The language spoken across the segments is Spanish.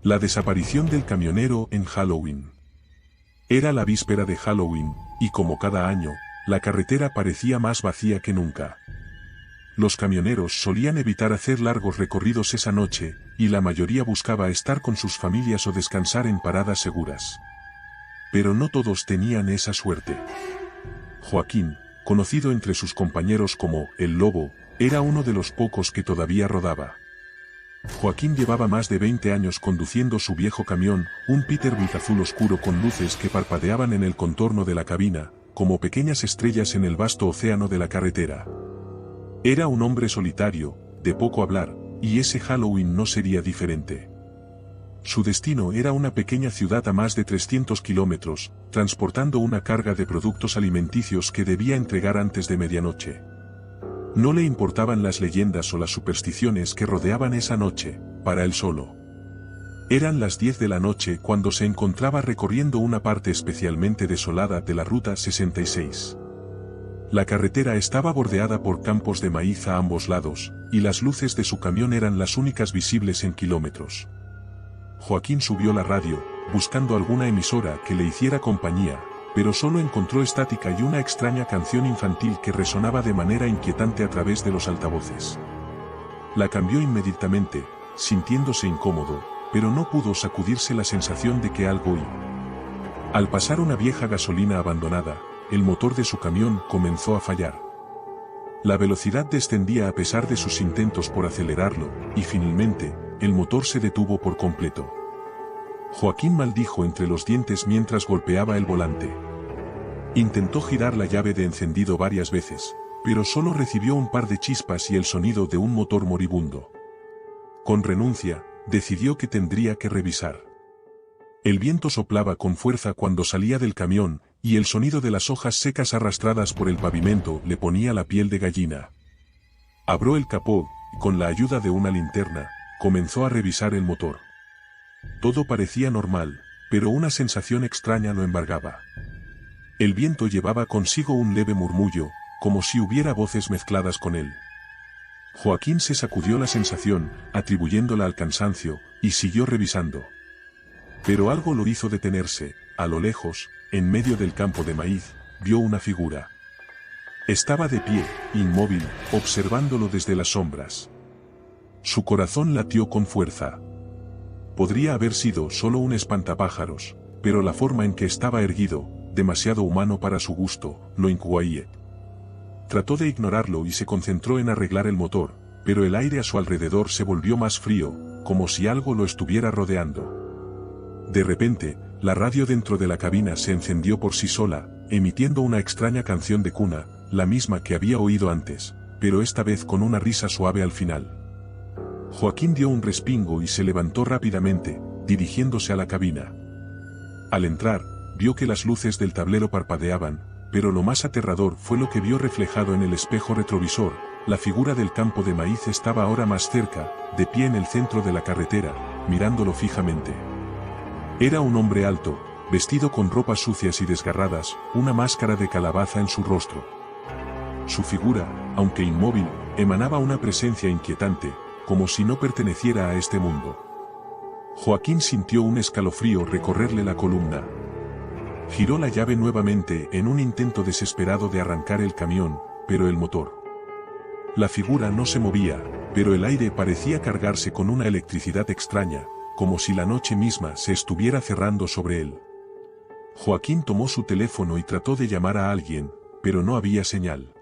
La desaparición del camionero en Halloween. Era la víspera de Halloween, y como cada año, la carretera parecía más vacía que nunca. Los camioneros solían evitar hacer largos recorridos esa noche, y la mayoría buscaba estar con sus familias o descansar en paradas seguras. Pero no todos tenían esa suerte. Joaquín, conocido entre sus compañeros como El Lobo, era uno de los pocos que todavía rodaba. Joaquín llevaba más de 20 años conduciendo su viejo camión, un Peterbilt azul oscuro con luces que parpadeaban en el contorno de la cabina, como pequeñas estrellas en el vasto océano de la carretera. Era un hombre solitario, de poco hablar, y ese Halloween no sería diferente. Su destino era una pequeña ciudad a más de 300 kilómetros, transportando una carga de productos alimenticios que debía entregar antes de medianoche. No le importaban las leyendas o las supersticiones que rodeaban esa noche, para él solo. Eran las 10 de la noche cuando se encontraba recorriendo una parte especialmente desolada de la Ruta 66. La carretera estaba bordeada por campos de maíz a ambos lados, y las luces de su camión eran las únicas visibles en kilómetros. Joaquín subió la radio, buscando alguna emisora que le hiciera compañía, pero solo encontró estática y una extraña canción infantil que resonaba de manera inquietante a través de los altavoces. La cambió inmediatamente, sintiéndose incómodo, pero no pudo sacudirse la sensación de que algo iba. Al pasar una vieja gasolina abandonada, el motor de su camión comenzó a fallar. La velocidad descendía a pesar de sus intentos por acelerarlo, y finalmente, el motor se detuvo por completo. Joaquín maldijo entre los dientes mientras golpeaba el volante. Intentó girar la llave de encendido varias veces, pero solo recibió un par de chispas y el sonido de un motor moribundo. Con renuncia, decidió que tendría que revisar. El viento soplaba con fuerza cuando salía del camión, y el sonido de las hojas secas arrastradas por el pavimento le ponía la piel de gallina. Abrió el capó, y con la ayuda de una linterna, comenzó a revisar el motor. Todo parecía normal, pero una sensación extraña lo embargaba. El viento llevaba consigo un leve murmullo, como si hubiera voces mezcladas con él. Joaquín se sacudió la sensación, atribuyéndola al cansancio, y siguió revisando. Pero algo lo hizo detenerse. A lo lejos, en medio del campo de maíz, vio una figura. Estaba de pie, inmóvil, observándolo desde las sombras. Su corazón latió con fuerza. Podría haber sido solo un espantapájaros, pero la forma en que estaba erguido, demasiado humano para su gusto, lo inquietó. Trató de ignorarlo y se concentró en arreglar el motor, pero el aire a su alrededor se volvió más frío, como si algo lo estuviera rodeando. De repente, la radio dentro de la cabina se encendió por sí sola, emitiendo una extraña canción de cuna, la misma que había oído antes, pero esta vez con una risa suave al final. Joaquín dio un respingo y se levantó rápidamente, dirigiéndose a la cabina. Al entrar, vio que las luces del tablero parpadeaban, pero lo más aterrador fue lo que vio reflejado en el espejo retrovisor. La figura del campo de maíz estaba ahora más cerca, de pie en el centro de la carretera, mirándolo fijamente. Era un hombre alto, vestido con ropas sucias y desgarradas, una máscara de calabaza en su rostro. Su figura, aunque inmóvil, emanaba una presencia inquietante, como si no perteneciera a este mundo. Joaquín sintió un escalofrío recorrerle la columna. Giró la llave nuevamente en un intento desesperado de arrancar el camión, pero el motor. La figura no se movía, pero el aire parecía cargarse con una electricidad extraña, como si la noche misma se estuviera cerrando sobre él. Joaquín tomó su teléfono y trató de llamar a alguien, pero no había señal.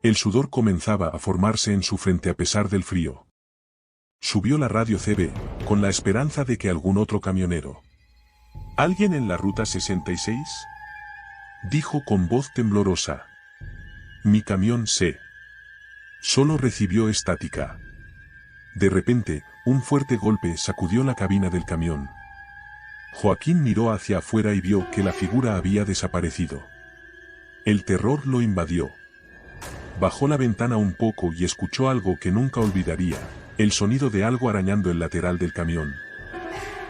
El sudor comenzaba a formarse en su frente a pesar del frío. Subió la radio CB, con la esperanza de que algún otro camionero. ¿Alguien en la Ruta 66? Dijo con voz temblorosa. Mi camión se. Solo recibió estática. De repente, un fuerte golpe sacudió la cabina del camión. Joaquín miró hacia afuera y vio que la figura había desaparecido. El terror lo invadió. Bajó la ventana un poco y escuchó algo que nunca olvidaría, el sonido de algo arañando el lateral del camión.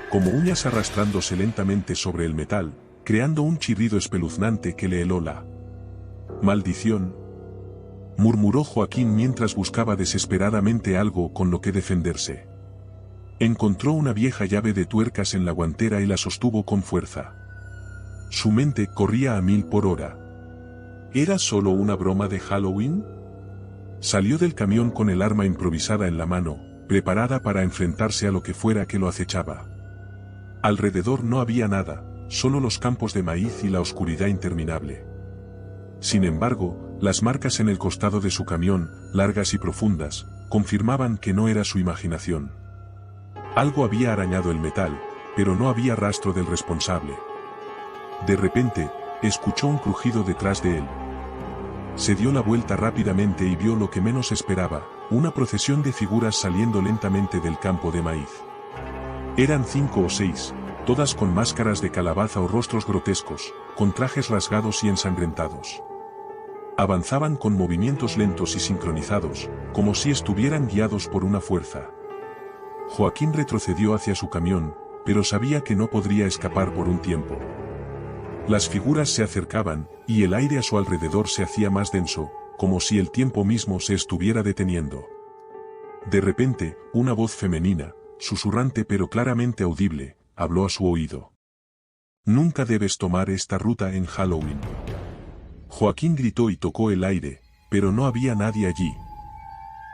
Como uñas arrastrándose lentamente sobre el metal, creando un chirrido espeluznante que le heló la maldición. Murmuró Joaquín mientras buscaba desesperadamente algo con lo que defenderse. Encontró una vieja llave de tuercas en la guantera y la sostuvo con fuerza. Su mente corría a 1000 por hora. ¿Era solo una broma de Halloween? Salió del camión con el arma improvisada en la mano, preparada para enfrentarse a lo que fuera que lo acechaba. Alrededor no había nada, solo los campos de maíz y la oscuridad interminable. Sin embargo, las marcas en el costado de su camión, largas y profundas, confirmaban que no era su imaginación. Algo había arañado el metal, pero no había rastro del responsable. De repente, escuchó un crujido detrás de él. Se dio la vuelta rápidamente y vio lo que menos esperaba, una procesión de figuras saliendo lentamente del campo de maíz. Eran 5 o 6, todas con máscaras de calabaza o rostros grotescos, con trajes rasgados y ensangrentados. Avanzaban con movimientos lentos y sincronizados, como si estuvieran guiados por una fuerza. Joaquín retrocedió hacia su camión, pero sabía que no podría escapar por un tiempo. Las figuras se acercaban, y el aire a su alrededor se hacía más denso, como si el tiempo mismo se estuviera deteniendo. De repente, una voz femenina, susurrante pero claramente audible, habló a su oído. «Nunca debes tomar esta ruta en Halloween». Joaquín gritó y tocó el aire, pero no había nadie allí.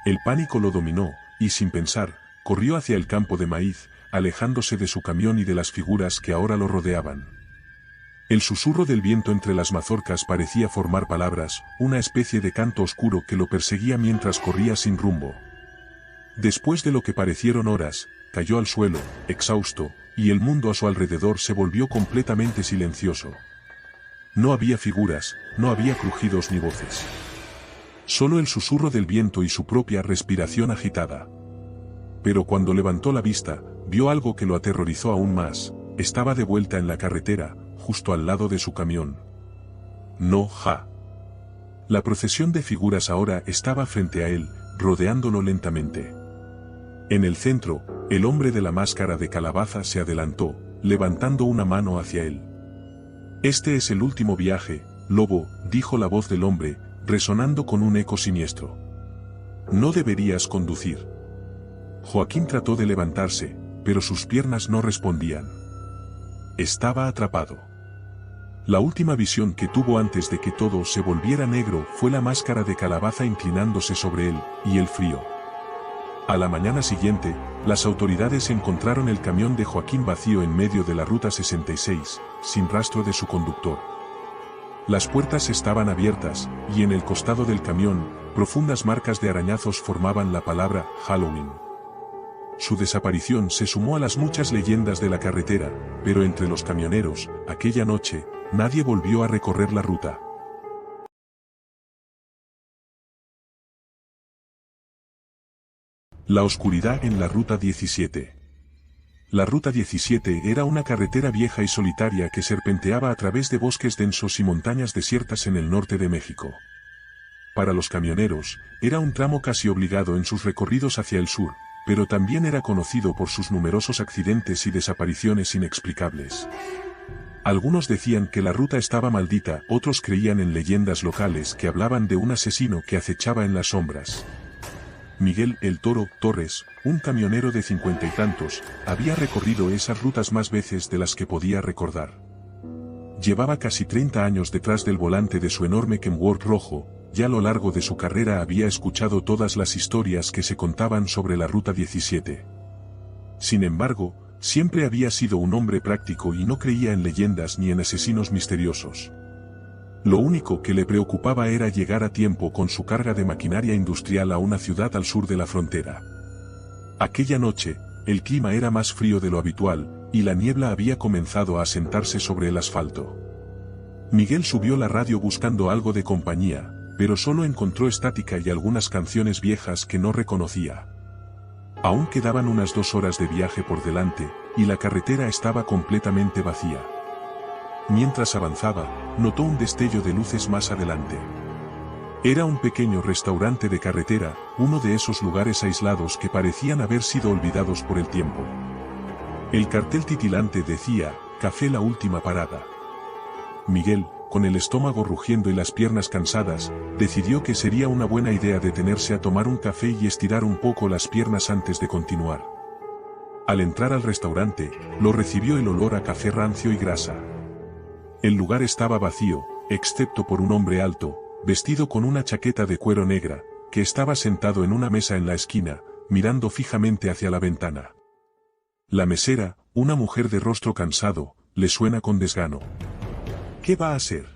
El pánico lo dominó, y sin pensar, corrió hacia el campo de maíz, alejándose de su camión y de las figuras que ahora lo rodeaban. El susurro del viento entre las mazorcas parecía formar palabras, una especie de canto oscuro que lo perseguía mientras corría sin rumbo. Después de lo que parecieron horas, cayó al suelo, exhausto, y el mundo a su alrededor se volvió completamente silencioso. No había figuras, no había crujidos ni voces. Solo el susurro del viento y su propia respiración agitada. Pero cuando levantó la vista, vio algo que lo aterrorizó aún más. Estaba de vuelta en la carretera, justo al lado de su camión. No, ja. La procesión de figuras ahora estaba frente a él, rodeándolo lentamente. En el centro, el hombre de la máscara de calabaza se adelantó, levantando una mano hacia él. «Este es el último viaje, lobo», dijo la voz del hombre, resonando con un eco siniestro. «No deberías conducir». Joaquín trató de levantarse, pero sus piernas no respondían. Estaba atrapado. La última visión que tuvo antes de que todo se volviera negro fue la máscara de calabaza inclinándose sobre él, y el frío. A la mañana siguiente, las autoridades encontraron el camión de Joaquín vacío en medio de la Ruta 66, sin rastro de su conductor. Las puertas estaban abiertas, y en el costado del camión, profundas marcas de arañazos formaban la palabra Halloween. Su desaparición se sumó a las muchas leyendas de la carretera, pero entre los camioneros, aquella noche, nadie volvió a recorrer la ruta. La oscuridad en la Ruta 17. La Ruta 17 era una carretera vieja y solitaria que serpenteaba a través de bosques densos y montañas desiertas en el norte de México. Para los camioneros, era un tramo casi obligado en sus recorridos hacia el sur, pero también era conocido por sus numerosos accidentes y desapariciones inexplicables. Algunos decían que la ruta estaba maldita, otros creían en leyendas locales que hablaban de un asesino que acechaba en las sombras. Miguel El Toro Torres, un camionero de 50 y tantos, había recorrido esas rutas más veces de las que podía recordar. Llevaba casi 30 años detrás del volante de su enorme Kenworth rojo, y a lo largo de su carrera había escuchado todas las historias que se contaban sobre la Ruta 17. Sin embargo, siempre había sido un hombre práctico y no creía en leyendas ni en asesinos misteriosos. Lo único que le preocupaba era llegar a tiempo con su carga de maquinaria industrial a una ciudad al sur de la frontera. Aquella noche, el clima era más frío de lo habitual, y la niebla había comenzado a asentarse sobre el asfalto. Miguel subió la radio buscando algo de compañía, pero solo encontró estática y algunas canciones viejas que no reconocía. Aún quedaban unas 2 horas de viaje por delante, y la carretera estaba completamente vacía. Mientras avanzaba, notó un destello de luces más adelante. Era un pequeño restaurante de carretera, uno de esos lugares aislados que parecían haber sido olvidados por el tiempo. El cartel titilante decía, «Café la última parada». Miguel, con el estómago rugiendo y las piernas cansadas, decidió que sería una buena idea detenerse a tomar un café y estirar un poco las piernas antes de continuar. Al entrar al restaurante, lo recibió el olor a café rancio y grasa. El lugar estaba vacío, excepto por un hombre alto, vestido con una chaqueta de cuero negra, que estaba sentado en una mesa en la esquina, mirando fijamente hacia la ventana. La mesera, una mujer de rostro cansado, le suena con desgano. ¿Qué va a hacer?,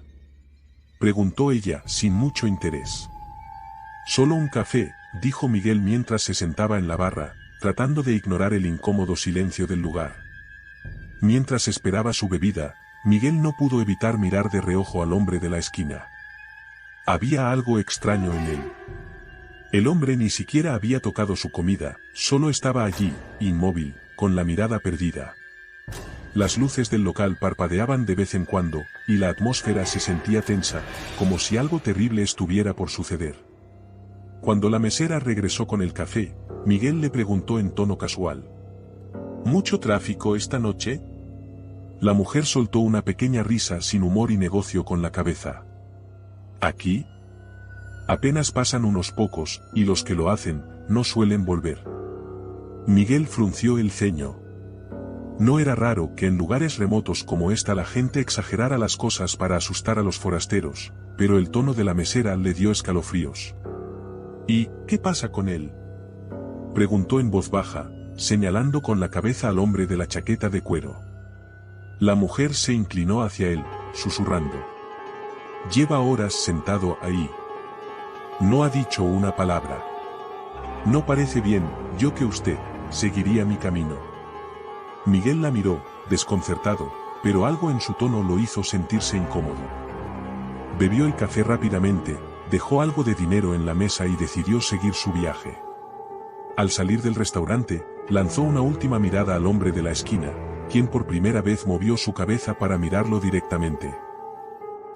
preguntó ella, sin mucho interés. Solo un café, dijo Miguel mientras se sentaba en la barra, tratando de ignorar el incómodo silencio del lugar. Mientras esperaba su bebida, Miguel no pudo evitar mirar de reojo al hombre de la esquina. Había algo extraño en él. El hombre ni siquiera había tocado su comida, solo estaba allí, inmóvil, con la mirada perdida. Las luces del local parpadeaban de vez en cuando, y la atmósfera se sentía tensa, como si algo terrible estuviera por suceder. Cuando la mesera regresó con el café, Miguel le preguntó en tono casual: ¿Mucho tráfico esta noche? La mujer soltó una pequeña risa sin humor y negoció con la cabeza. ¿Aquí? Apenas pasan unos pocos, y los que lo hacen, no suelen volver. Miguel frunció el ceño. No era raro que en lugares remotos como esta la gente exagerara las cosas para asustar a los forasteros, pero el tono de la mesera le dio escalofríos. ¿Y qué pasa con él?, preguntó en voz baja, señalando con la cabeza al hombre de la chaqueta de cuero. La mujer se inclinó hacia él, susurrando. Lleva horas sentado ahí. No ha dicho una palabra. No parece bien, yo que usted, seguiría mi camino. Miguel la miró, desconcertado, pero algo en su tono lo hizo sentirse incómodo. Bebió el café rápidamente, dejó algo de dinero en la mesa y decidió seguir su viaje. Al salir del restaurante, lanzó una última mirada al hombre de la esquina, quien por primera vez movió su cabeza para mirarlo directamente.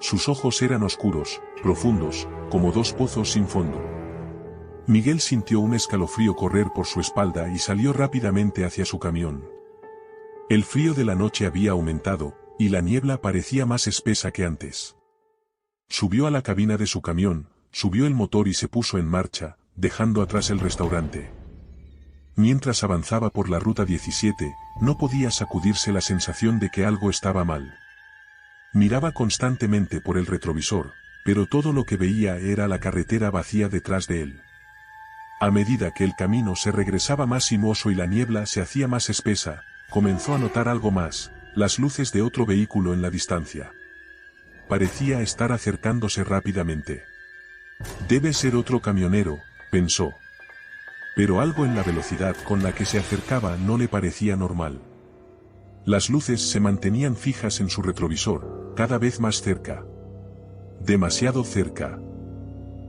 Sus ojos eran oscuros, profundos, como dos pozos sin fondo. Miguel sintió un escalofrío correr por su espalda y salió rápidamente hacia su camión. El frío de la noche había aumentado, y la niebla parecía más espesa que antes. Subió a la cabina de su camión, subió el motor y se puso en marcha, dejando atrás el restaurante. Mientras avanzaba por la ruta 17, no podía sacudirse la sensación de que algo estaba mal. Miraba constantemente por el retrovisor, pero todo lo que veía era la carretera vacía detrás de él. A medida que el camino se regresaba más sinuoso y la niebla se hacía más espesa, comenzó a notar algo más, las luces de otro vehículo en la distancia. Parecía estar acercándose rápidamente. Debe ser otro camionero, pensó. Pero algo en la velocidad con la que se acercaba no le parecía normal. Las luces se mantenían fijas en su retrovisor, cada vez más cerca. Demasiado cerca.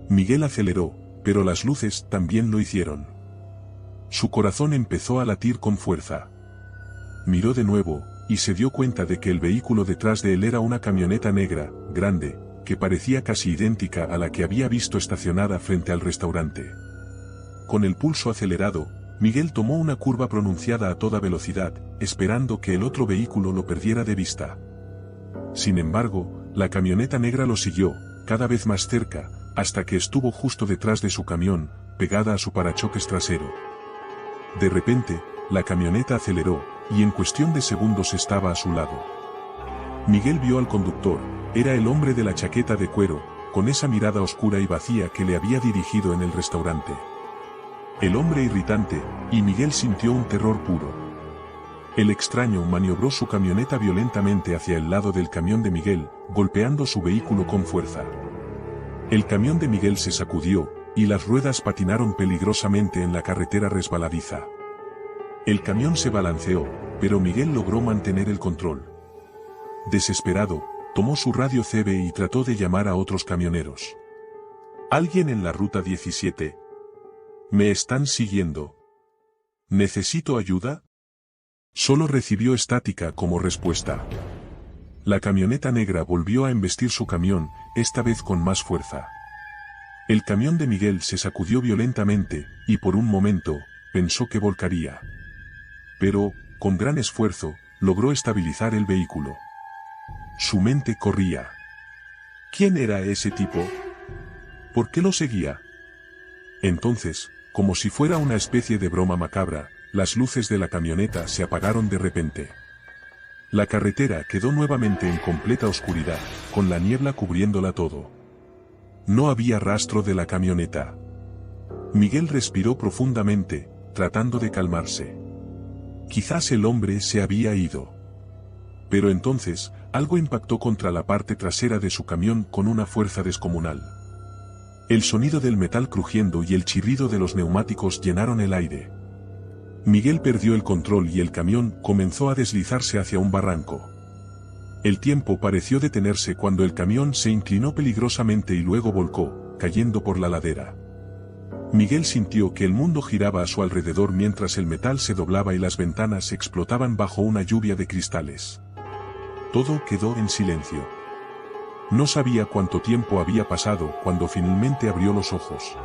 Miguel aceleró, pero las luces también lo hicieron. Su corazón empezó a latir con fuerza. Miró de nuevo, y se dio cuenta de que el vehículo detrás de él era una camioneta negra, grande, que parecía casi idéntica a la que había visto estacionada frente al restaurante. Con el pulso acelerado, Miguel tomó una curva pronunciada a toda velocidad, esperando que el otro vehículo lo perdiera de vista. Sin embargo, la camioneta negra lo siguió, cada vez más cerca, hasta que estuvo justo detrás de su camión, pegada a su parachoques trasero. De repente, la camioneta aceleró, y en cuestión de segundos estaba a su lado. Miguel vio al conductor, era el hombre de la chaqueta de cuero, con esa mirada oscura y vacía que le había dirigido en el restaurante. El hombre irritante, y Miguel sintió un terror puro. El extraño maniobró su camioneta violentamente hacia el lado del camión de Miguel, golpeando su vehículo con fuerza. El camión de Miguel se sacudió, y las ruedas patinaron peligrosamente en la carretera resbaladiza. El camión se balanceó, pero Miguel logró mantener el control. Desesperado, tomó su radio CB y trató de llamar a otros camioneros. ¿Alguien en la ruta 17? ¿Me están siguiendo? ¿Necesito ayuda? Solo recibió estática como respuesta. La camioneta negra volvió a embestir su camión, esta vez con más fuerza. El camión de Miguel se sacudió violentamente, y por un momento, pensó que volcaría. Pero, con gran esfuerzo, logró estabilizar el vehículo. Su mente corría. ¿Quién era ese tipo? ¿Por qué lo seguía? Entonces, como si fuera una especie de broma macabra, las luces de la camioneta se apagaron de repente. La carretera quedó nuevamente en completa oscuridad, con la niebla cubriéndola todo. No había rastro de la camioneta. Miguel respiró profundamente, tratando de calmarse. Quizás el hombre se había ido. Pero entonces, algo impactó contra la parte trasera de su camión con una fuerza descomunal. El sonido del metal crujiendo y el chirrido de los neumáticos llenaron el aire. Miguel perdió el control y el camión comenzó a deslizarse hacia un barranco. El tiempo pareció detenerse cuando el camión se inclinó peligrosamente y luego volcó, cayendo por la ladera. Miguel sintió que el mundo giraba a su alrededor mientras el metal se doblaba y las ventanas explotaban bajo una lluvia de cristales. Todo quedó en silencio. No sabía cuánto tiempo había pasado cuando finalmente abrió los ojos.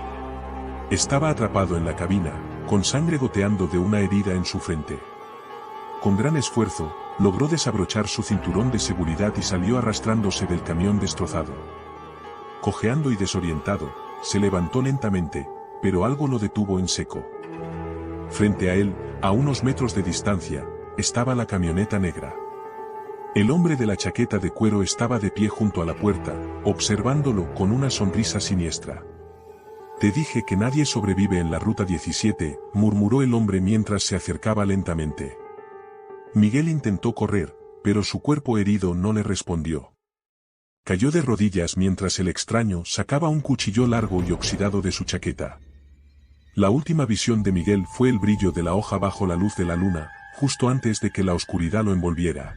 Estaba atrapado en la cabina, con sangre goteando de una herida en su frente. Con gran esfuerzo, logró desabrochar su cinturón de seguridad y salió arrastrándose del camión destrozado. Cojeando y desorientado, se levantó lentamente, pero algo lo detuvo en seco. Frente a él, a unos metros de distancia, estaba la camioneta negra. El hombre de la chaqueta de cuero estaba de pie junto a la puerta, observándolo con una sonrisa siniestra. «Te dije que nadie sobrevive en la Ruta 17», murmuró el hombre mientras se acercaba lentamente. Miguel intentó correr, pero su cuerpo herido no le respondió. Cayó de rodillas mientras el extraño sacaba un cuchillo largo y oxidado de su chaqueta. La última visión de Miguel fue el brillo de la hoja bajo la luz de la luna, justo antes de que la oscuridad lo envolviera.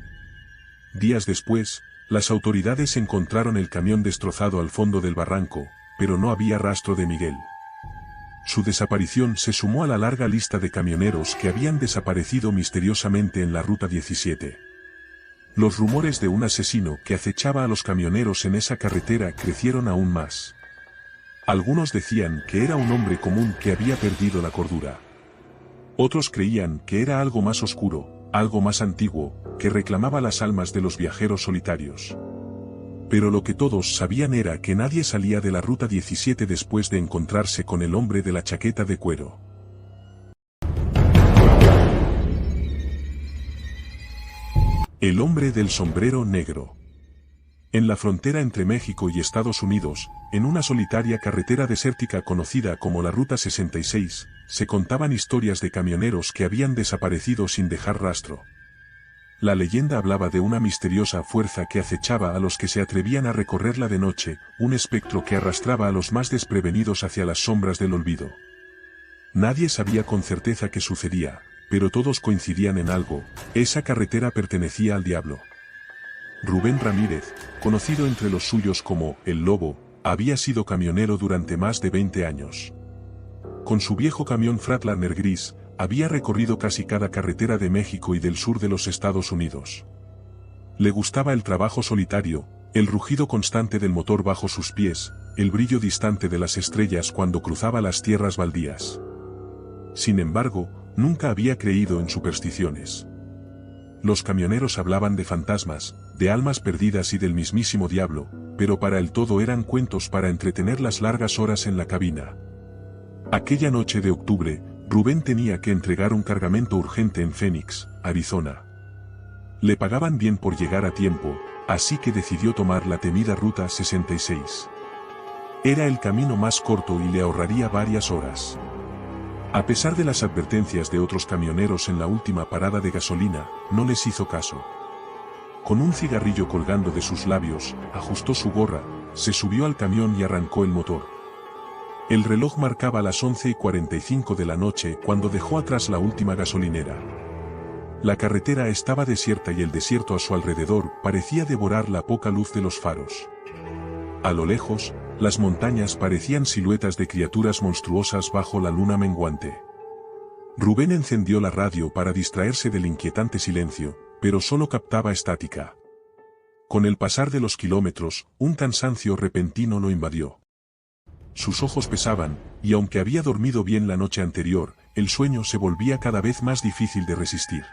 Días después, las autoridades encontraron el camión destrozado al fondo del barranco, pero no había rastro de Miguel. Su desaparición se sumó a la larga lista de camioneros que habían desaparecido misteriosamente en la Ruta 17. Los rumores de un asesino que acechaba a los camioneros en esa carretera crecieron aún más. Algunos decían que era un hombre común que había perdido la cordura. Otros creían que era algo más oscuro, algo más antiguo, que reclamaba las almas de los viajeros solitarios. Pero lo que todos sabían era que nadie salía de la Ruta 17 después de encontrarse con el hombre de la chaqueta de cuero. El hombre del sombrero negro. En la frontera entre México y Estados Unidos, en una solitaria carretera desértica conocida como la Ruta 66, se contaban historias de camioneros que habían desaparecido sin dejar rastro. La leyenda hablaba de una misteriosa fuerza que acechaba a los que se atrevían a recorrerla de noche, un espectro que arrastraba a los más desprevenidos hacia las sombras del olvido. Nadie sabía con certeza qué sucedía, pero todos coincidían en algo: esa carretera pertenecía al diablo. Rubén Ramírez, conocido entre los suyos como El Lobo, había sido camionero durante más de 20 años. Con su viejo camión Freightliner gris, había recorrido casi cada carretera de México y del sur de los Estados Unidos. Le gustaba el trabajo solitario, el rugido constante del motor bajo sus pies, el brillo distante de las estrellas cuando cruzaba las tierras baldías. Sin embargo, nunca había creído en supersticiones. Los camioneros hablaban de fantasmas, de almas perdidas y del mismísimo diablo, pero para él todo eran cuentos para entretener las largas horas en la cabina. Aquella noche de octubre, Rubén tenía que entregar un cargamento urgente en Phoenix, Arizona. Le pagaban bien por llegar a tiempo, así que decidió tomar la temida Ruta 66. Era el camino más corto y le ahorraría varias horas. A pesar de las advertencias de otros camioneros en la última parada de gasolina, no les hizo caso. Con un cigarrillo colgando de sus labios, ajustó su gorra, se subió al camión y arrancó el motor. El reloj marcaba las 11:45 de la noche cuando dejó atrás la última gasolinera. La carretera estaba desierta y el desierto a su alrededor parecía devorar la poca luz de los faros. A lo lejos, las montañas parecían siluetas de criaturas monstruosas bajo la luna menguante. Rubén encendió la radio para distraerse del inquietante silencio, pero solo captaba estática. Con el pasar de los kilómetros, un cansancio repentino lo invadió. Sus ojos pesaban, y aunque había dormido bien la noche anterior, el sueño se volvía cada vez más difícil de resistir.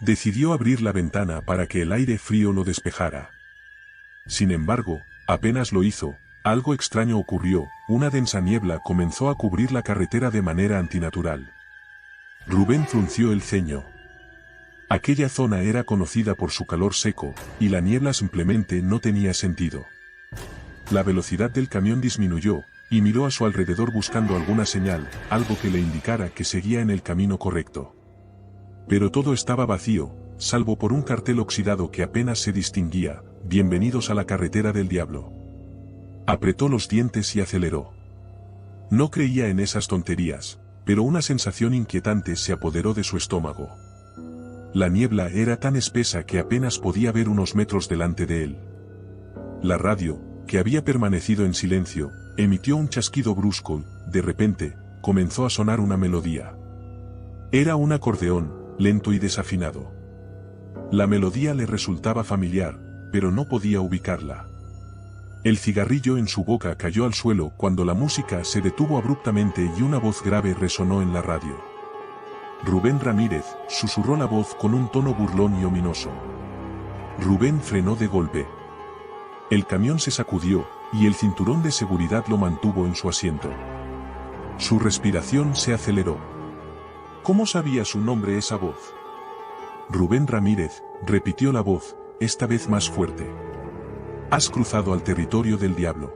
Decidió abrir la ventana para que el aire frío lo despejara. Sin embargo, apenas lo hizo, algo extraño ocurrió: una densa niebla comenzó a cubrir la carretera de manera antinatural. Rubén frunció el ceño. Aquella zona era conocida por su calor seco, y la niebla simplemente no tenía sentido. La velocidad del camión disminuyó, y miró a su alrededor buscando alguna señal, algo que le indicara que seguía en el camino correcto. Pero todo estaba vacío, salvo por un cartel oxidado que apenas se distinguía: «Bienvenidos a la carretera del diablo». Apretó los dientes y aceleró. No creía en esas tonterías, pero una sensación inquietante se apoderó de su estómago. La niebla era tan espesa que apenas podía ver unos metros delante de él. La radio, que había permanecido en silencio, emitió un chasquido brusco. De repente, comenzó a sonar una melodía. Era un acordeón, lento y desafinado. La melodía le resultaba familiar, pero no podía ubicarla. El cigarrillo en su boca cayó al suelo cuando la música se detuvo abruptamente y una voz grave resonó en la radio. «Rubén Ramírez», susurró la voz con un tono burlón y ominoso. Rubén frenó de golpe. El camión se sacudió, y el cinturón de seguridad lo mantuvo en su asiento. Su respiración se aceleró. ¿Cómo sabía su nombre esa voz? «Rubén Ramírez», repitió la voz, esta vez más fuerte. «Has cruzado al territorio del diablo».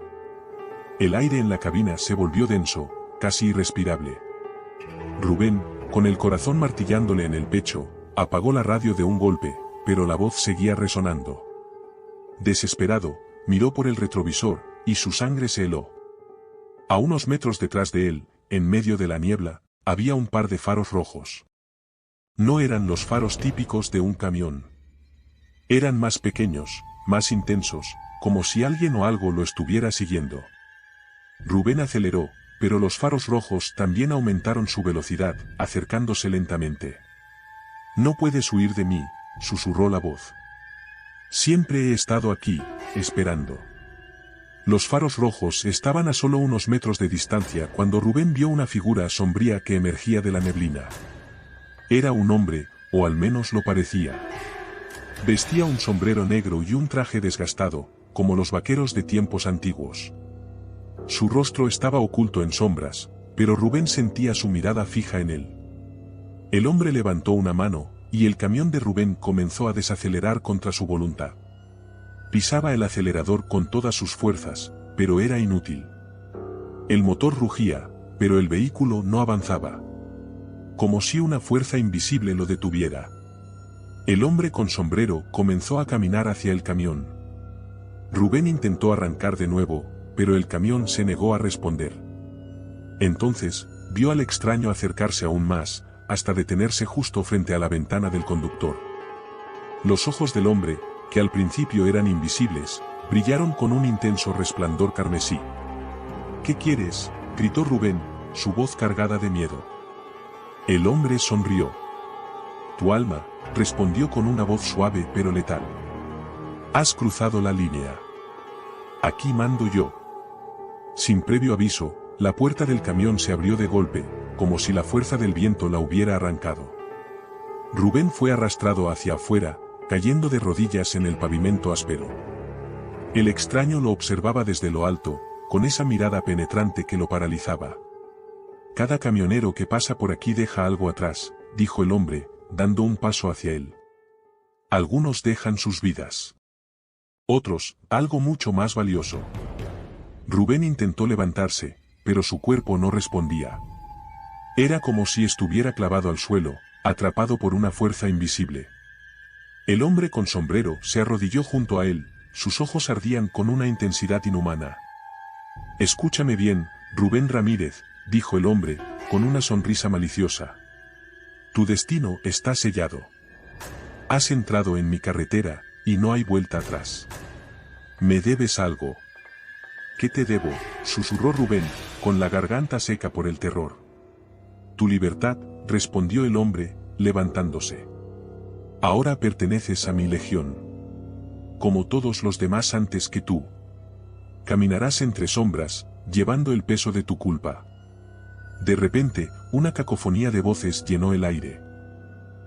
El aire en la cabina se volvió denso, casi irrespirable. Rubén, con el corazón martillándole en el pecho, apagó la radio de un golpe, pero la voz seguía resonando. Desesperado, miró por el retrovisor, y su sangre se heló. A unos metros detrás de él, en medio de la niebla, había un par de faros rojos. No eran los faros típicos de un camión. Eran más pequeños, más intensos, como si alguien o algo lo estuviera siguiendo. Rubén aceleró, pero los faros rojos también aumentaron su velocidad, acercándose lentamente. «No puedes huir de mí», susurró la voz. «Siempre he estado aquí, esperando». Los faros rojos estaban a solo unos metros de distancia cuando Rubén vio una figura sombría que emergía de la neblina. Era un hombre, o al menos lo parecía. Vestía un sombrero negro y un traje desgastado, como los vaqueros de tiempos antiguos. Su rostro estaba oculto en sombras, pero Rubén sentía su mirada fija en él. El hombre levantó una mano, y el camión de Rubén comenzó a desacelerar contra su voluntad. Pisaba el acelerador con todas sus fuerzas, pero era inútil. El motor rugía, pero el vehículo no avanzaba. Como si una fuerza invisible lo detuviera. El hombre con sombrero comenzó a caminar hacia el camión. Rubén intentó arrancar de nuevo, pero el camión se negó a responder. Entonces, vio al extraño acercarse aún más, hasta detenerse justo frente a la ventana del conductor. Los ojos del hombre, que al principio eran invisibles, brillaron con un intenso resplandor carmesí. «¿Qué quieres?», gritó Rubén, su voz cargada de miedo. El hombre sonrió. «Tu alma», respondió con una voz suave pero letal. «Has cruzado la línea. Aquí mando yo». Sin previo aviso, la puerta del camión se abrió de golpe, como si la fuerza del viento la hubiera arrancado. Rubén fue arrastrado hacia afuera, cayendo de rodillas en el pavimento áspero. El extraño lo observaba desde lo alto, con esa mirada penetrante que lo paralizaba. «Cada camionero que pasa por aquí deja algo atrás», dijo el hombre, dando un paso hacia él. «Algunos dejan sus vidas. Otros, algo mucho más valioso». Rubén intentó levantarse, pero su cuerpo no respondía. Era como si estuviera clavado al suelo, atrapado por una fuerza invisible. El hombre con sombrero se arrodilló junto a él, sus ojos ardían con una intensidad inhumana. «Escúchame bien, Rubén Ramírez», dijo el hombre, con una sonrisa maliciosa. «Tu destino está sellado. Has entrado en mi carretera, y no hay vuelta atrás. Me debes algo». «¿Qué te debo?», susurró Rubén, con la garganta seca por el terror. «Tu libertad», respondió el hombre, levantándose. «Ahora perteneces a mi legión. Como todos los demás antes que tú. Caminarás entre sombras, llevando el peso de tu culpa». De repente, una cacofonía de voces llenó el aire.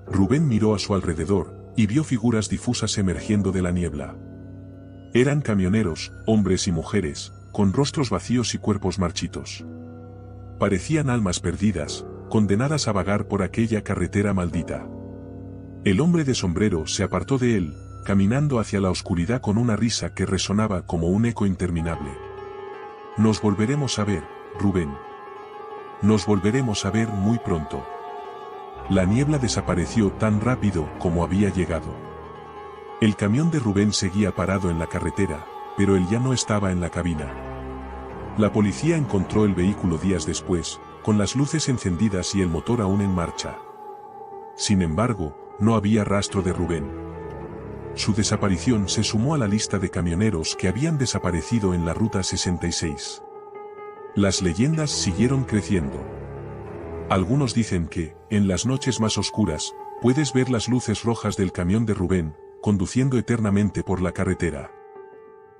Rubén miró a su alrededor, y vio figuras difusas emergiendo de la niebla. Eran camioneros, hombres y mujeres, con rostros vacíos y cuerpos marchitos. Parecían almas perdidas, condenadas a vagar por aquella carretera maldita. El hombre de sombrero se apartó de él, caminando hacia la oscuridad con una risa que resonaba como un eco interminable. Nos volveremos a ver, Rubén. Nos volveremos a ver muy pronto. La niebla desapareció tan rápido como había llegado. El camión de Rubén seguía parado en la carretera, pero él ya no estaba en la cabina. La policía encontró el vehículo días después, con las luces encendidas y el motor aún en marcha. Sin embargo, no había rastro de Rubén. Su desaparición se sumó a la lista de camioneros que habían desaparecido en la Ruta 66. Las leyendas siguieron creciendo. Algunos dicen que, en las noches más oscuras, puedes ver las luces rojas del camión de Rubén, conduciendo eternamente por la carretera.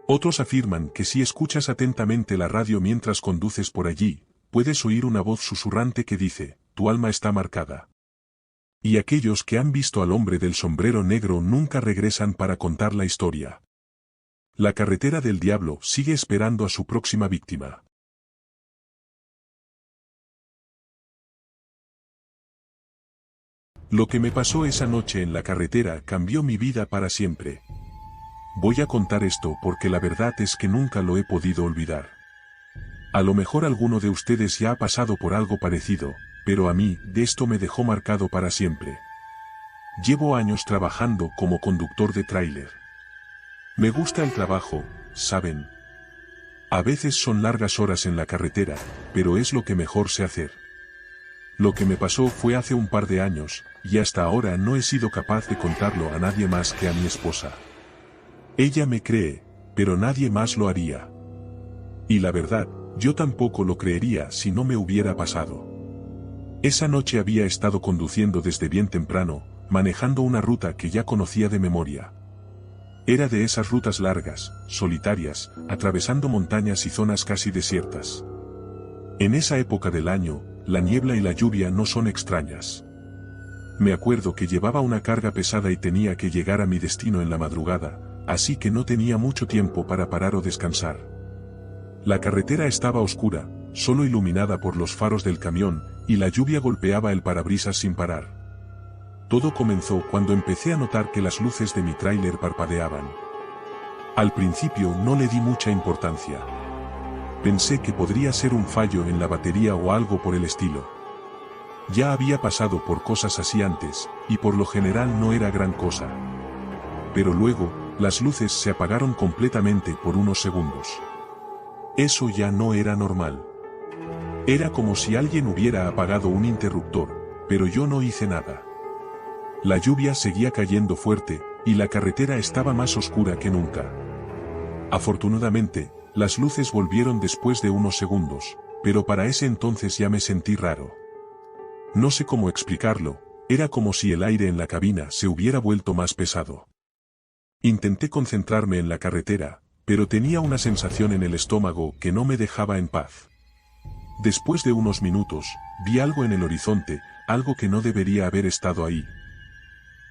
Otros afirman que si escuchas atentamente la radio mientras conduces por allí, puedes oír una voz susurrante que dice, tu alma está marcada. Y aquellos que han visto al hombre del sombrero negro nunca regresan para contar la historia. La carretera del diablo sigue esperando a su próxima víctima. Lo que me pasó esa noche en la carretera cambió mi vida para siempre. Voy a contar esto porque la verdad es que nunca lo he podido olvidar. A lo mejor alguno de ustedes ya ha pasado por algo parecido, pero a mí, de esto me dejó marcado para siempre. Llevo años trabajando como conductor de tráiler. Me gusta el trabajo, ¿saben? A veces son largas horas en la carretera, pero es lo que mejor sé hacer. Lo que me pasó fue hace un par de años, y hasta ahora no he sido capaz de contarlo a nadie más que a mi esposa. Ella me cree, pero nadie más lo haría. Y la verdad, yo tampoco lo creería si no me hubiera pasado. Esa noche había estado conduciendo desde bien temprano, manejando una ruta que ya conocía de memoria. Era de esas rutas largas, solitarias, atravesando montañas y zonas casi desiertas. En esa época del año, la niebla y la lluvia no son extrañas. Me acuerdo que llevaba una carga pesada y tenía que llegar a mi destino en la madrugada, así que no tenía mucho tiempo para parar o descansar. La carretera estaba oscura, solo iluminada por los faros del camión, y la lluvia golpeaba el parabrisas sin parar. Todo comenzó cuando empecé a notar que las luces de mi tráiler parpadeaban. Al principio no le di mucha importancia. Pensé que podría ser un fallo en la batería o algo por el estilo. Ya había pasado por cosas así antes, y por lo general no era gran cosa. Pero luego, las luces se apagaron completamente por unos segundos. Eso ya no era normal. Era como si alguien hubiera apagado un interruptor, pero yo no hice nada. La lluvia seguía cayendo fuerte, y la carretera estaba más oscura que nunca. Afortunadamente, las luces volvieron después de unos segundos, pero para ese entonces ya me sentí raro. No sé cómo explicarlo, era como si el aire en la cabina se hubiera vuelto más pesado. Intenté concentrarme en la carretera, pero tenía una sensación en el estómago que no me dejaba en paz. Después de unos minutos, vi algo en el horizonte, algo que no debería haber estado ahí.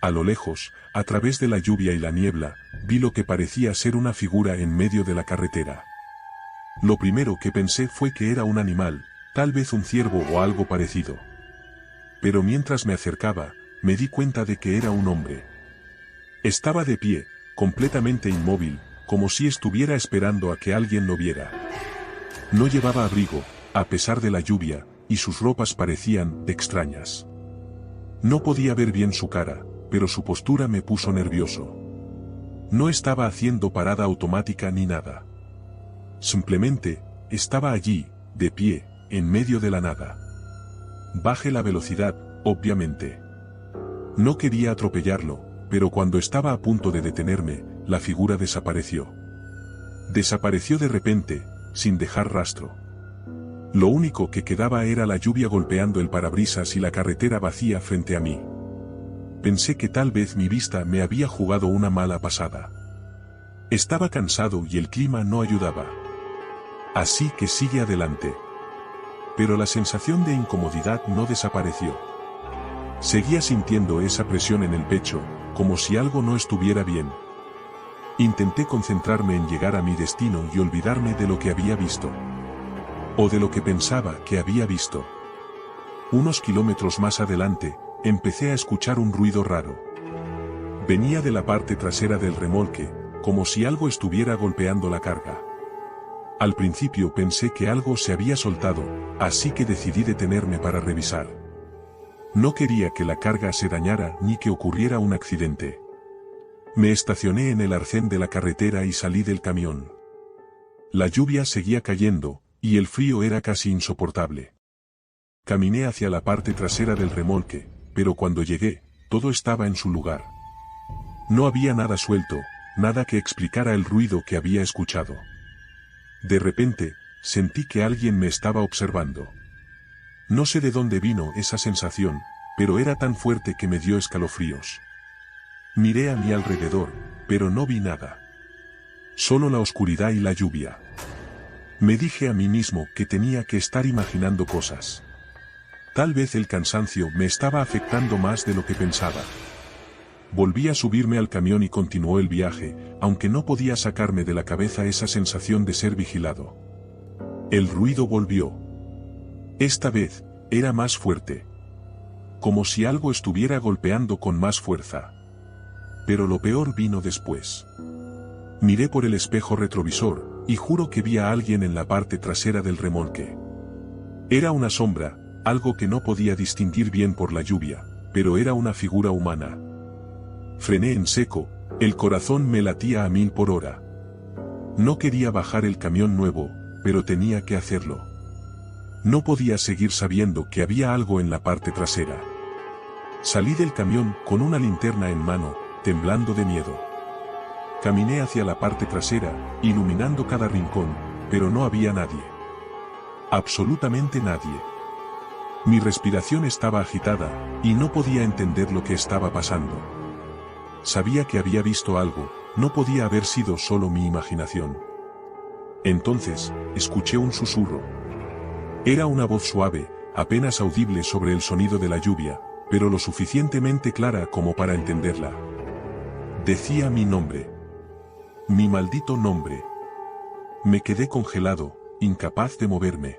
A lo lejos, a través de la lluvia y la niebla, vi lo que parecía ser una figura en medio de la carretera. Lo primero que pensé fue que era un animal, tal vez un ciervo o algo parecido. Pero mientras me acercaba, me di cuenta de que era un hombre. Estaba de pie, completamente inmóvil, como si estuviera esperando a que alguien lo viera. No llevaba abrigo, a pesar de la lluvia, y sus ropas parecían extrañas. No podía ver bien su cara, pero su postura me puso nervioso. No estaba haciendo parada automática ni nada. Simplemente, estaba allí, de pie, en medio de la nada. Bajé la velocidad, obviamente. No quería atropellarlo, pero cuando estaba a punto de detenerme, la figura desapareció. Desapareció de repente, sin dejar rastro. Lo único que quedaba era la lluvia golpeando el parabrisas y la carretera vacía frente a mí. Pensé que tal vez mi vista me había jugado una mala pasada. Estaba cansado y el clima no ayudaba. Así que sigue adelante. Pero la sensación de incomodidad no desapareció. Seguía sintiendo esa presión en el pecho, como si algo no estuviera bien. Intenté concentrarme en llegar a mi destino y olvidarme de lo que había visto. O de lo que pensaba que había visto. Unos kilómetros más adelante, empecé a escuchar un ruido raro. Venía de la parte trasera del remolque, como si algo estuviera golpeando la carga. Al principio pensé que algo se había soltado, así que decidí detenerme para revisar. No quería que la carga se dañara ni que ocurriera un accidente. Me estacioné en el arcén de la carretera y salí del camión. La lluvia seguía cayendo, y el frío era casi insoportable. Caminé hacia la parte trasera del remolque, pero cuando llegué, todo estaba en su lugar. No había nada suelto, nada que explicara el ruido que había escuchado. De repente, sentí que alguien me estaba observando. No sé de dónde vino esa sensación, pero era tan fuerte que me dio escalofríos. Miré a mi alrededor, pero no vi nada. Solo la oscuridad y la lluvia. Me dije a mí mismo que tenía que estar imaginando cosas. Tal vez el cansancio me estaba afectando más de lo que pensaba. Volví a subirme al camión y continuó el viaje, aunque no podía sacarme de la cabeza esa sensación de ser vigilado. El ruido volvió. Esta vez, era más fuerte. Como si algo estuviera golpeando con más fuerza. Pero lo peor vino después. Miré por el espejo retrovisor, y juro que vi a alguien en la parte trasera del remolque. Era una sombra, algo que no podía distinguir bien por la lluvia, pero era una figura humana. Frené en seco, el corazón me latía a 1000 por hora. No quería bajar el camión nuevo, pero tenía que hacerlo. No podía seguir sabiendo que había algo en la parte trasera. Salí del camión con una linterna en mano, temblando de miedo. Caminé hacia la parte trasera, iluminando cada rincón, pero no había nadie. Absolutamente nadie. Mi respiración estaba agitada, y no podía entender lo que estaba pasando. Sabía que había visto algo, no podía haber sido solo mi imaginación. Entonces, escuché un susurro. Era una voz suave, apenas audible sobre el sonido de la lluvia, pero lo suficientemente clara como para entenderla. Decía mi nombre. Mi maldito nombre. Me quedé congelado, incapaz de moverme.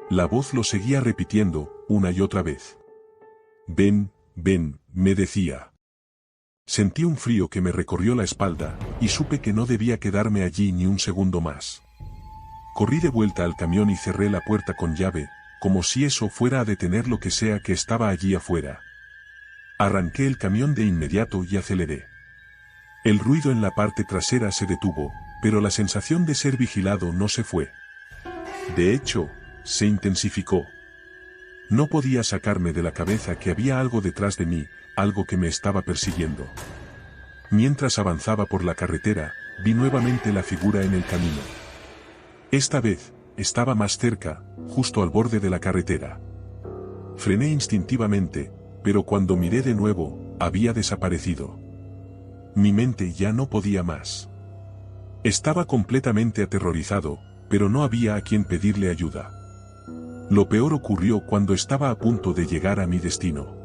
La voz lo seguía repitiendo, una y otra vez. Ven, ven, me decía. Sentí un frío que me recorrió la espalda, y supe que no debía quedarme allí ni un segundo más. Corrí de vuelta al camión y cerré la puerta con llave, como si eso fuera a detener lo que sea que estaba allí afuera. Arranqué el camión de inmediato y aceleré. El ruido en la parte trasera se detuvo, pero la sensación de ser vigilado no se fue. De hecho, se intensificó. No podía sacarme de la cabeza que había algo detrás de mí, algo que me estaba persiguiendo. Mientras avanzaba por la carretera, vi nuevamente la figura en el camino. Esta vez, estaba más cerca, justo al borde de la carretera. Frené instintivamente, pero cuando miré de nuevo, había desaparecido. Mi mente ya no podía más. Estaba completamente aterrorizado, pero no había a quien pedirle ayuda. Lo peor ocurrió cuando estaba a punto de llegar a mi destino.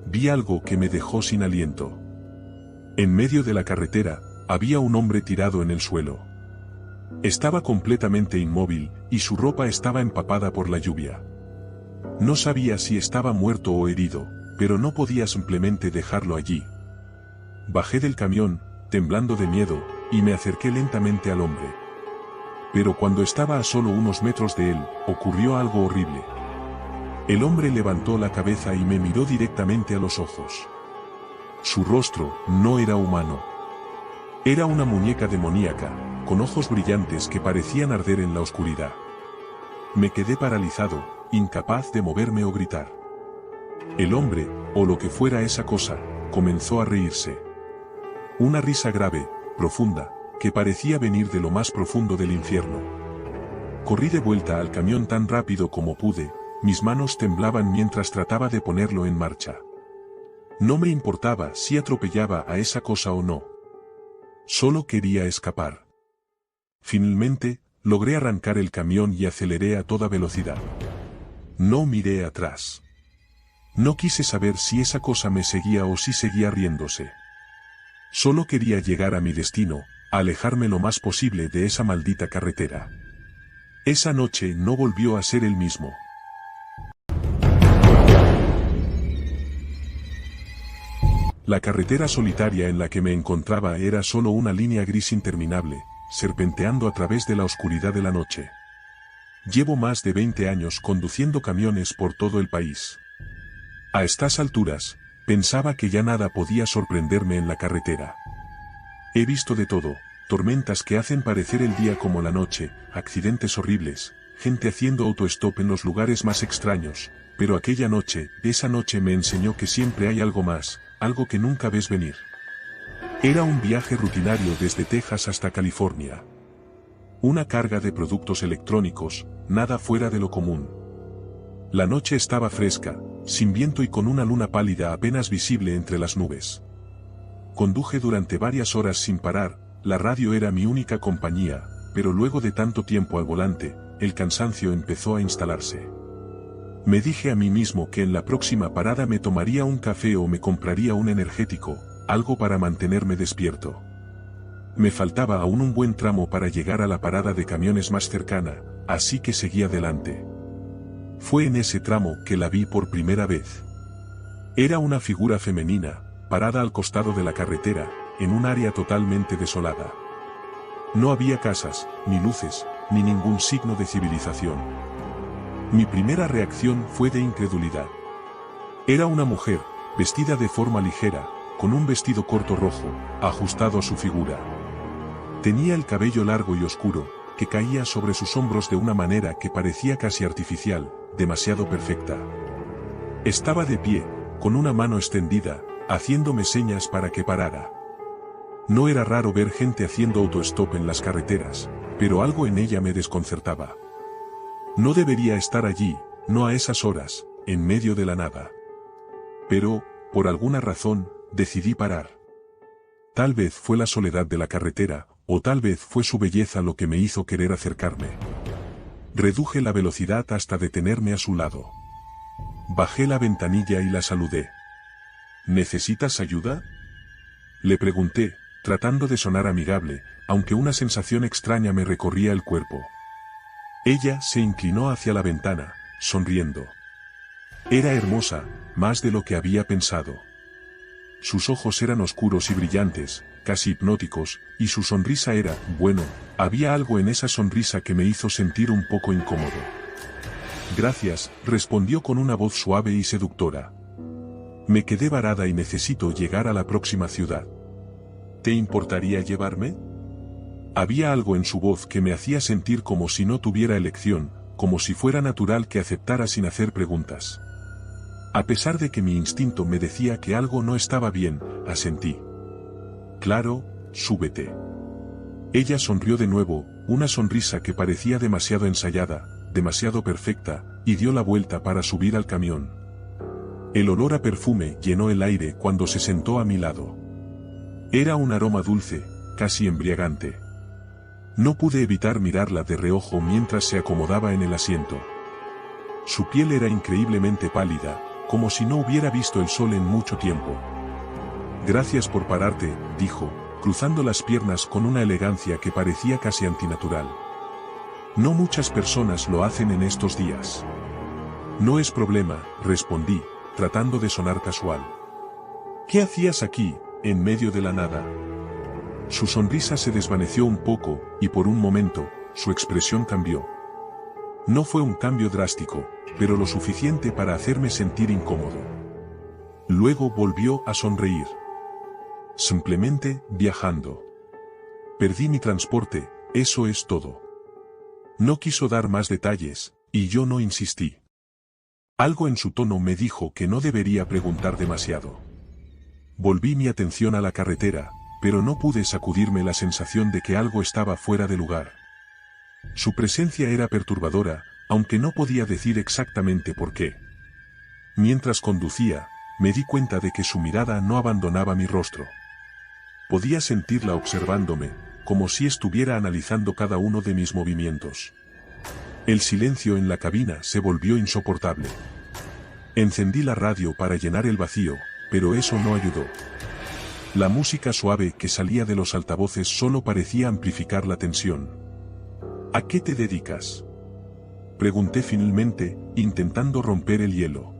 Vi algo que me dejó sin aliento. En medio de la carretera, había un hombre tirado en el suelo. Estaba completamente inmóvil, y su ropa estaba empapada por la lluvia. No sabía si estaba muerto o herido, pero no podía simplemente dejarlo allí. Bajé del camión, temblando de miedo, y me acerqué lentamente al hombre. Pero cuando estaba a solo unos metros de él, ocurrió algo horrible. El hombre levantó la cabeza y me miró directamente a los ojos. Su rostro no era humano. Era una muñeca demoníaca, con ojos brillantes que parecían arder en la oscuridad. Me quedé paralizado, incapaz de moverme o gritar. El hombre, o lo que fuera esa cosa, comenzó a reírse. Una risa grave, profunda, que parecía venir de lo más profundo del infierno. Corrí de vuelta al camión tan rápido como pude, mis manos temblaban mientras trataba de ponerlo en marcha. No me importaba si atropellaba a esa cosa o no. Solo quería escapar. Finalmente, logré arrancar el camión y aceleré a toda velocidad. No miré atrás. No quise saber si esa cosa me seguía o si seguía riéndose. Solo quería llegar a mi destino, alejarme lo más posible de esa maldita carretera. Esa noche no volvió a ser el mismo. La carretera solitaria en la que me encontraba era solo una línea gris interminable, serpenteando a través de la oscuridad de la noche. Llevo más de 20 años conduciendo camiones por todo el país. A estas alturas, pensaba que ya nada podía sorprenderme en la carretera. He visto de todo, tormentas que hacen parecer el día como la noche, accidentes horribles, gente haciendo autostop en los lugares más extraños, pero esa noche me enseñó que siempre hay algo más, algo que nunca ves venir. Era un viaje rutinario desde Texas hasta California. Una carga de productos electrónicos, nada fuera de lo común. La noche estaba fresca, sin viento y con una luna pálida apenas visible entre las nubes. Conduje durante varias horas sin parar, la radio era mi única compañía, pero luego de tanto tiempo al volante, el cansancio empezó a instalarse. Me dije a mí mismo que en la próxima parada me tomaría un café o me compraría un energético, algo para mantenerme despierto. Me faltaba aún un buen tramo para llegar a la parada de camiones más cercana, así que seguí adelante. Fue en ese tramo que la vi por primera vez. Era una figura femenina, parada al costado de la carretera, en un área totalmente desolada. No había casas, ni luces, ni ningún signo de civilización. Mi primera reacción fue de incredulidad. Era una mujer, vestida de forma ligera, con un vestido corto rojo, ajustado a su figura. Tenía el cabello largo y oscuro, que caía sobre sus hombros de una manera que parecía casi artificial, demasiado perfecta. Estaba de pie, con una mano extendida, haciéndome señas para que parara. No era raro ver gente haciendo autostop en las carreteras, pero algo en ella me desconcertaba. No debería estar allí, no a esas horas, en medio de la nada. Pero, por alguna razón, decidí parar. Tal vez fue la soledad de la carretera, o tal vez fue su belleza lo que me hizo querer acercarme. Reduje la velocidad hasta detenerme a su lado. Bajé la ventanilla y la saludé. ¿Necesitas ayuda?, le pregunté, tratando de sonar amigable, aunque una sensación extraña me recorría el cuerpo. Ella se inclinó hacia la ventana, sonriendo. Era hermosa, más de lo que había pensado. Sus ojos eran oscuros y brillantes, casi hipnóticos, y su sonrisa era, bueno, había algo en esa sonrisa que me hizo sentir un poco incómodo. Gracias, respondió con una voz suave y seductora. Me quedé varada y necesito llegar a la próxima ciudad. ¿Te importaría llevarme? Había algo en su voz que me hacía sentir como si no tuviera elección, como si fuera natural que aceptara sin hacer preguntas. A pesar de que mi instinto me decía que algo no estaba bien, asentí. Claro, súbete. Ella sonrió de nuevo, una sonrisa que parecía demasiado ensayada, demasiado perfecta, y dio la vuelta para subir al camión. El olor a perfume llenó el aire cuando se sentó a mi lado. Era un aroma dulce, casi embriagante. No pude evitar mirarla de reojo mientras se acomodaba en el asiento. Su piel era increíblemente pálida, como si no hubiera visto el sol en mucho tiempo. Gracias por pararte, dijo, cruzando las piernas con una elegancia que parecía casi antinatural. No muchas personas lo hacen en estos días. No es problema, respondí, tratando de sonar casual. ¿Qué hacías aquí, en medio de la nada? Su sonrisa se desvaneció un poco, y por un momento, su expresión cambió. No fue un cambio drástico, pero lo suficiente para hacerme sentir incómodo. Luego volvió a sonreír. Simplemente, viajando. Perdí mi transporte, eso es todo. No quiso dar más detalles, y yo no insistí. Algo en su tono me dijo que no debería preguntar demasiado. Volví mi atención a la carretera, pero no pude sacudirme la sensación de que algo estaba fuera de lugar. Su presencia era perturbadora, aunque no podía decir exactamente por qué. Mientras conducía, me di cuenta de que su mirada no abandonaba mi rostro. Podía sentirla observándome, como si estuviera analizando cada uno de mis movimientos. El silencio en la cabina se volvió insoportable. Encendí la radio para llenar el vacío, pero eso no ayudó. La música suave que salía de los altavoces solo parecía amplificar la tensión. ¿A qué te dedicas?, pregunté finalmente, intentando romper el hielo.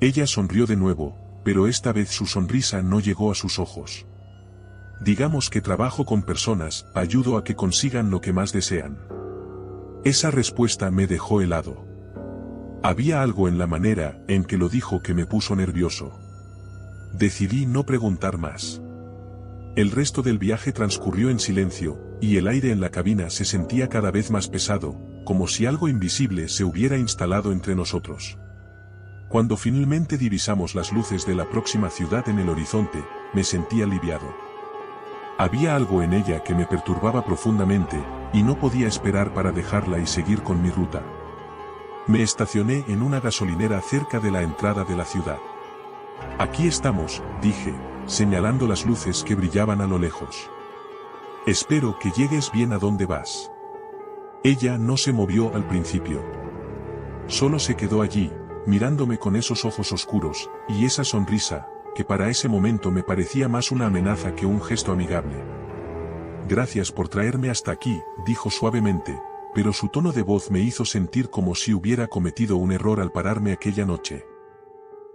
Ella sonrió de nuevo, pero esta vez su sonrisa no llegó a sus ojos. Digamos que trabajo con personas, ayudo a que consigan lo que más desean. Esa respuesta me dejó helado. Había algo en la manera en que lo dijo que me puso nervioso. Decidí no preguntar más. El resto del viaje transcurrió en silencio, y el aire en la cabina se sentía cada vez más pesado, como si algo invisible se hubiera instalado entre nosotros. Cuando finalmente divisamos las luces de la próxima ciudad en el horizonte, me sentí aliviado. Había algo en ella que me perturbaba profundamente, y no podía esperar para dejarla y seguir con mi ruta. Me estacioné en una gasolinera cerca de la entrada de la ciudad. Aquí estamos, dije, señalando las luces que brillaban a lo lejos. Espero que llegues bien a donde vas. Ella no se movió al principio. Solo se quedó allí, mirándome con esos ojos oscuros, y esa sonrisa, que para ese momento me parecía más una amenaza que un gesto amigable. Gracias por traerme hasta aquí, dijo suavemente, pero su tono de voz me hizo sentir como si hubiera cometido un error al pararme aquella noche.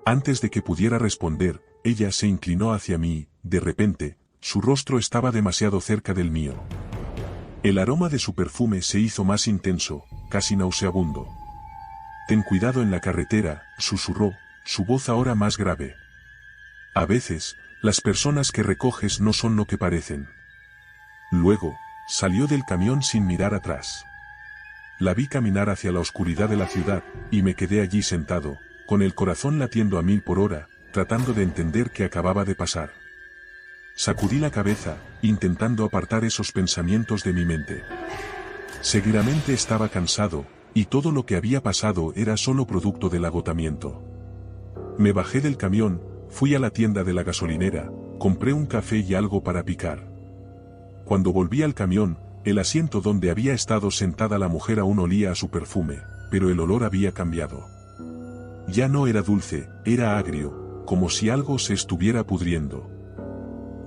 Antes de que pudiera responder, ella se inclinó hacia mí, de repente, su rostro estaba demasiado cerca del mío. El aroma de su perfume se hizo más intenso, casi nauseabundo. Ten cuidado en la carretera, susurró, su voz ahora más grave. A veces, las personas que recoges no son lo que parecen. Luego, salió del camión sin mirar atrás. La vi caminar hacia la oscuridad de la ciudad, y me quedé allí sentado, con el corazón latiendo a 1000 por hora, tratando de entender qué acababa de pasar. Sacudí la cabeza, intentando apartar esos pensamientos de mi mente. Seguramente estaba cansado, y todo lo que había pasado era solo producto del agotamiento. Me bajé del camión, fui a la tienda de la gasolinera, compré un café y algo para picar. Cuando volví al camión, el asiento donde había estado sentada la mujer aún olía a su perfume, pero el olor había cambiado. Ya no era dulce, era agrio, como si algo se estuviera pudriendo.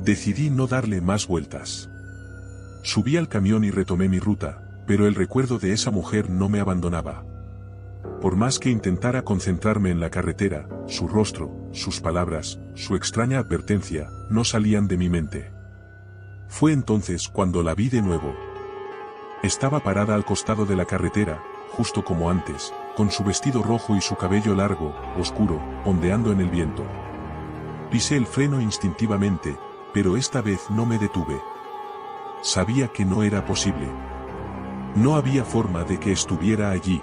Decidí no darle más vueltas. Subí al camión y retomé mi ruta, pero el recuerdo de esa mujer no me abandonaba. Por más que intentara concentrarme en la carretera, su rostro, sus palabras, su extraña advertencia, no salían de mi mente. Fue entonces cuando la vi de nuevo. Estaba parada al costado de la carretera, justo como antes, con su vestido rojo y su cabello largo, oscuro, ondeando en el viento. Pisé el freno instintivamente, pero esta vez no me detuve. Sabía que no era posible. No había forma de que estuviera allí.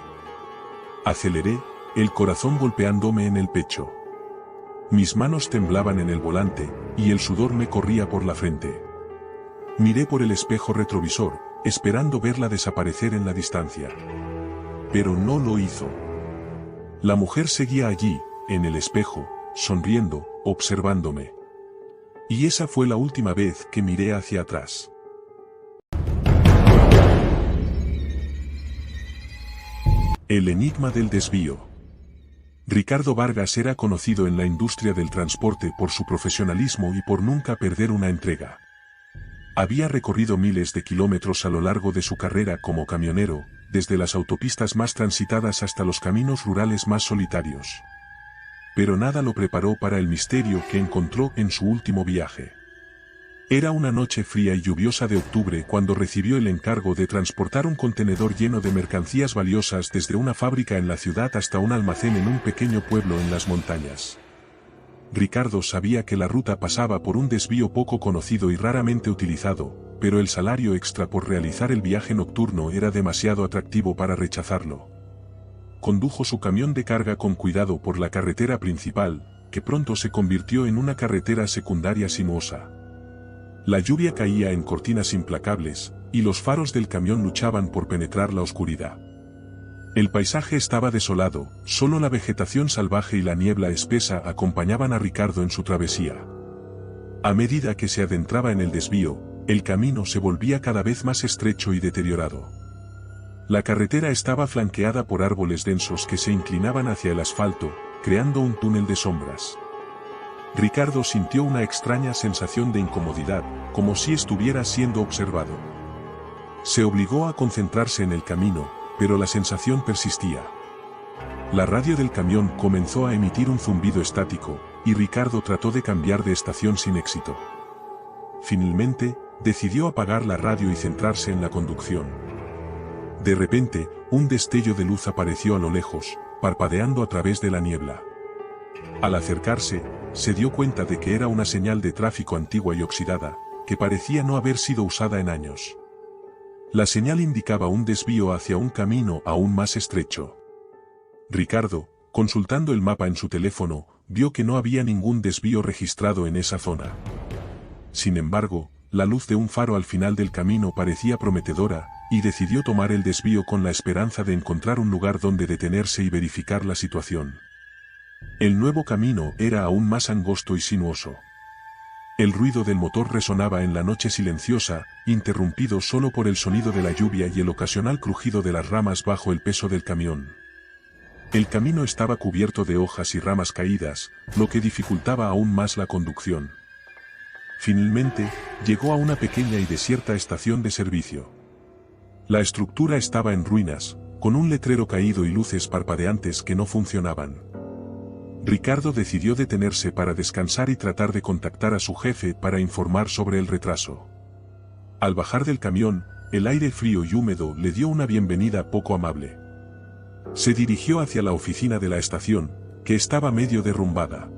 Aceleré, el corazón golpeándome en el pecho. Mis manos temblaban en el volante, y el sudor me corría por la frente. Miré por el espejo retrovisor, esperando verla desaparecer en la distancia. Pero no lo hizo. La mujer seguía allí, en el espejo, sonriendo, observándome. Y esa fue la última vez que miré hacia atrás. El enigma del desvío. Ricardo Vargas era conocido en la industria del transporte por su profesionalismo y por nunca perder una entrega. Había recorrido miles de kilómetros a lo largo de su carrera como camionero, desde las autopistas más transitadas hasta los caminos rurales más solitarios. Pero nada lo preparó para el misterio que encontró en su último viaje. Era una noche fría y lluviosa de octubre cuando recibió el encargo de transportar un contenedor lleno de mercancías valiosas desde una fábrica en la ciudad hasta un almacén en un pequeño pueblo en las montañas. Ricardo sabía que la ruta pasaba por un desvío poco conocido y raramente utilizado, pero el salario extra por realizar el viaje nocturno era demasiado atractivo para rechazarlo. Condujo su camión de carga con cuidado por la carretera principal, que pronto se convirtió en una carretera secundaria sinuosa. La lluvia caía en cortinas implacables, y los faros del camión luchaban por penetrar la oscuridad. El paisaje estaba desolado, solo la vegetación salvaje y la niebla espesa acompañaban a Ricardo en su travesía. A medida que se adentraba en el desvío, el camino se volvía cada vez más estrecho y deteriorado. La carretera estaba flanqueada por árboles densos que se inclinaban hacia el asfalto, creando un túnel de sombras. Ricardo sintió una extraña sensación de incomodidad, como si estuviera siendo observado. Se obligó a concentrarse en el camino, pero la sensación persistía. La radio del camión comenzó a emitir un zumbido estático, y Ricardo trató de cambiar de estación sin éxito. Finalmente, decidió apagar la radio y centrarse en la conducción. De repente, un destello de luz apareció a lo lejos, parpadeando a través de la niebla. Al acercarse, se dio cuenta de que era una señal de tráfico antigua y oxidada, que parecía no haber sido usada en años. La señal indicaba un desvío hacia un camino aún más estrecho. Ricardo, consultando el mapa en su teléfono, vio que no había ningún desvío registrado en esa zona. Sin embargo, la luz de un faro al final del camino parecía prometedora, y decidió tomar el desvío con la esperanza de encontrar un lugar donde detenerse y verificar la situación. El nuevo camino era aún más angosto y sinuoso. El ruido del motor resonaba en la noche silenciosa, interrumpido solo por el sonido de la lluvia y el ocasional crujido de las ramas bajo el peso del camión. El camino estaba cubierto de hojas y ramas caídas, lo que dificultaba aún más la conducción. Finalmente, llegó a una pequeña y desierta estación de servicio. La estructura estaba en ruinas, con un letrero caído y luces parpadeantes que no funcionaban. Ricardo decidió detenerse para descansar y tratar de contactar a su jefe para informar sobre el retraso. Al bajar del camión, el aire frío y húmedo le dio una bienvenida poco amable. Se dirigió hacia la oficina de la estación, que estaba medio derrumbada.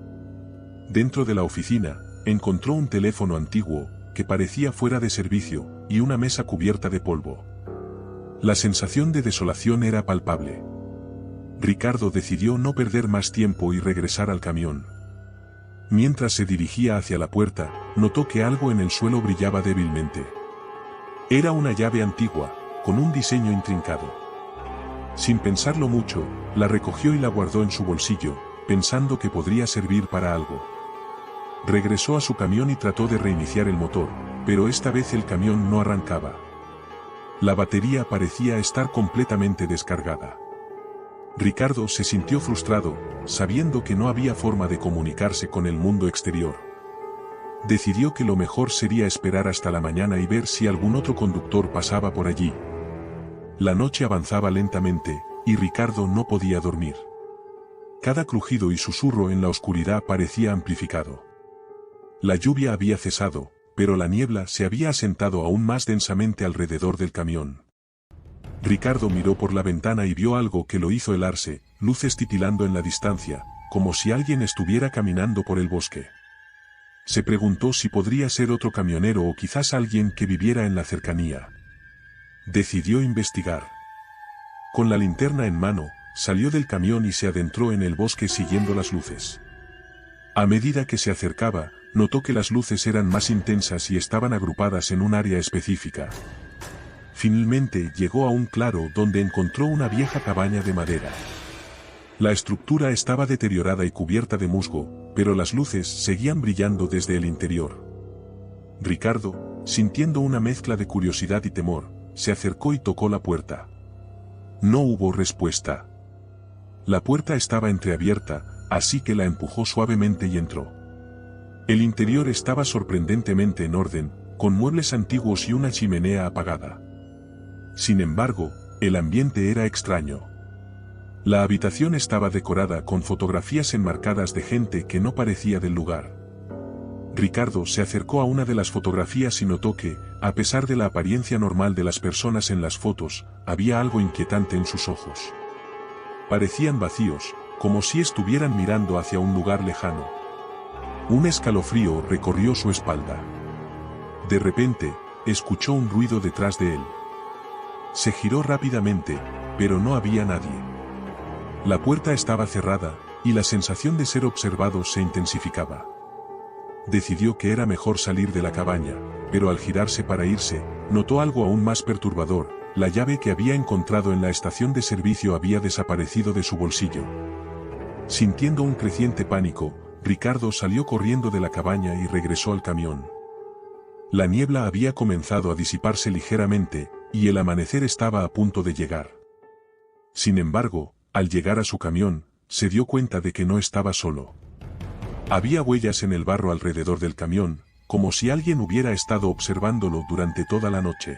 Dentro de la oficina, encontró un teléfono antiguo, que parecía fuera de servicio, y una mesa cubierta de polvo. La sensación de desolación era palpable. Ricardo decidió no perder más tiempo y regresar al camión. Mientras se dirigía hacia la puerta, notó que algo en el suelo brillaba débilmente. Era una llave antigua, con un diseño intrincado. Sin pensarlo mucho, la recogió y la guardó en su bolsillo, pensando que podría servir para algo. Regresó a su camión y trató de reiniciar el motor, pero esta vez el camión no arrancaba. La batería parecía estar completamente descargada. Ricardo se sintió frustrado, sabiendo que no había forma de comunicarse con el mundo exterior. Decidió que lo mejor sería esperar hasta la mañana y ver si algún otro conductor pasaba por allí. La noche avanzaba lentamente, y Ricardo no podía dormir. Cada crujido y susurro en la oscuridad parecía amplificado. La lluvia había cesado, pero la niebla se había asentado aún más densamente alrededor del camión. Ricardo miró por la ventana y vio algo que lo hizo helarse, luces titilando en la distancia, como si alguien estuviera caminando por el bosque. Se preguntó si podría ser otro camionero o quizás alguien que viviera en la cercanía. Decidió investigar. Con la linterna en mano, salió del camión y se adentró en el bosque siguiendo las luces. A medida que se acercaba, notó que las luces eran más intensas y estaban agrupadas en un área específica. Finalmente llegó a un claro donde encontró una vieja cabaña de madera. La estructura estaba deteriorada y cubierta de musgo, pero las luces seguían brillando desde el interior. Ricardo, sintiendo una mezcla de curiosidad y temor, se acercó y tocó la puerta. No hubo respuesta. La puerta estaba entreabierta, así que la empujó suavemente y entró. El interior estaba sorprendentemente en orden, con muebles antiguos y una chimenea apagada. Sin embargo, el ambiente era extraño. La habitación estaba decorada con fotografías enmarcadas de gente que no parecía del lugar. Ricardo se acercó a una de las fotografías y notó que, a pesar de la apariencia normal de las personas en las fotos, había algo inquietante en sus ojos. Parecían vacíos, como si estuvieran mirando hacia un lugar lejano. Un escalofrío recorrió su espalda. De repente, escuchó un ruido detrás de él. Se giró rápidamente, pero no había nadie. La puerta estaba cerrada, y la sensación de ser observado se intensificaba. Decidió que era mejor salir de la cabaña, pero al girarse para irse, notó algo aún más perturbador: la llave que había encontrado en la estación de servicio había desaparecido de su bolsillo. Sintiendo un creciente pánico, Ricardo salió corriendo de la cabaña y regresó al camión. La niebla había comenzado a disiparse ligeramente, y el amanecer estaba a punto de llegar. Sin embargo, al llegar a su camión, se dio cuenta de que no estaba solo. Había huellas en el barro alrededor del camión, como si alguien hubiera estado observándolo durante toda la noche.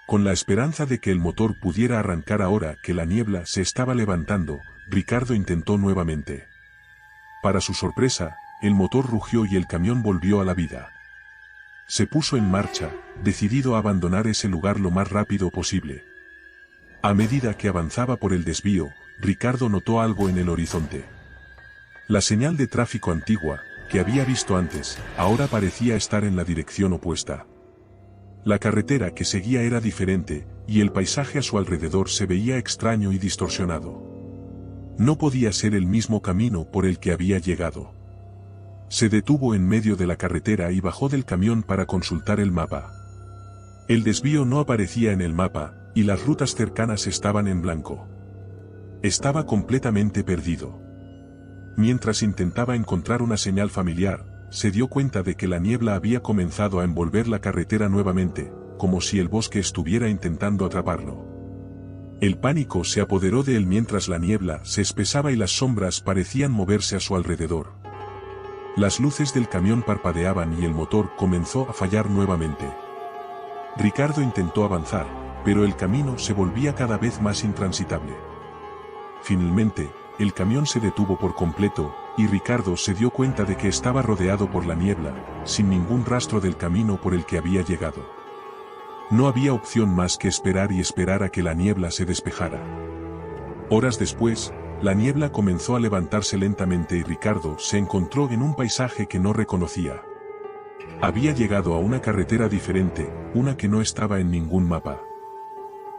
Con la esperanza de que el motor pudiera arrancar ahora que la niebla se estaba levantando, Ricardo intentó nuevamente. Para su sorpresa, el motor rugió y el camión volvió a la vida. Se puso en marcha, decidido a abandonar ese lugar lo más rápido posible. A medida que avanzaba por el desvío, Ricardo notó algo en el horizonte. La señal de tráfico antigua, que había visto antes, ahora parecía estar en la dirección opuesta. La carretera que seguía era diferente, y el paisaje a su alrededor se veía extraño y distorsionado. No podía ser el mismo camino por el que había llegado. Se detuvo en medio de la carretera y bajó del camión para consultar el mapa. El desvío no aparecía en el mapa, y las rutas cercanas estaban en blanco. Estaba completamente perdido. Mientras intentaba encontrar una señal familiar, se dio cuenta de que la niebla había comenzado a envolver la carretera nuevamente, como si el bosque estuviera intentando atraparlo. El pánico se apoderó de él mientras la niebla se espesaba y las sombras parecían moverse a su alrededor. Las luces del camión parpadeaban y el motor comenzó a fallar nuevamente. Ricardo intentó avanzar, pero el camino se volvía cada vez más intransitable. Finalmente, el camión se detuvo por completo, y Ricardo se dio cuenta de que estaba rodeado por la niebla, sin ningún rastro del camino por el que había llegado. No había opción más que esperar y esperar a que la niebla se despejara. Horas después, la niebla comenzó a levantarse lentamente y Ricardo se encontró en un paisaje que no reconocía. Había llegado a una carretera diferente, una que no estaba en ningún mapa.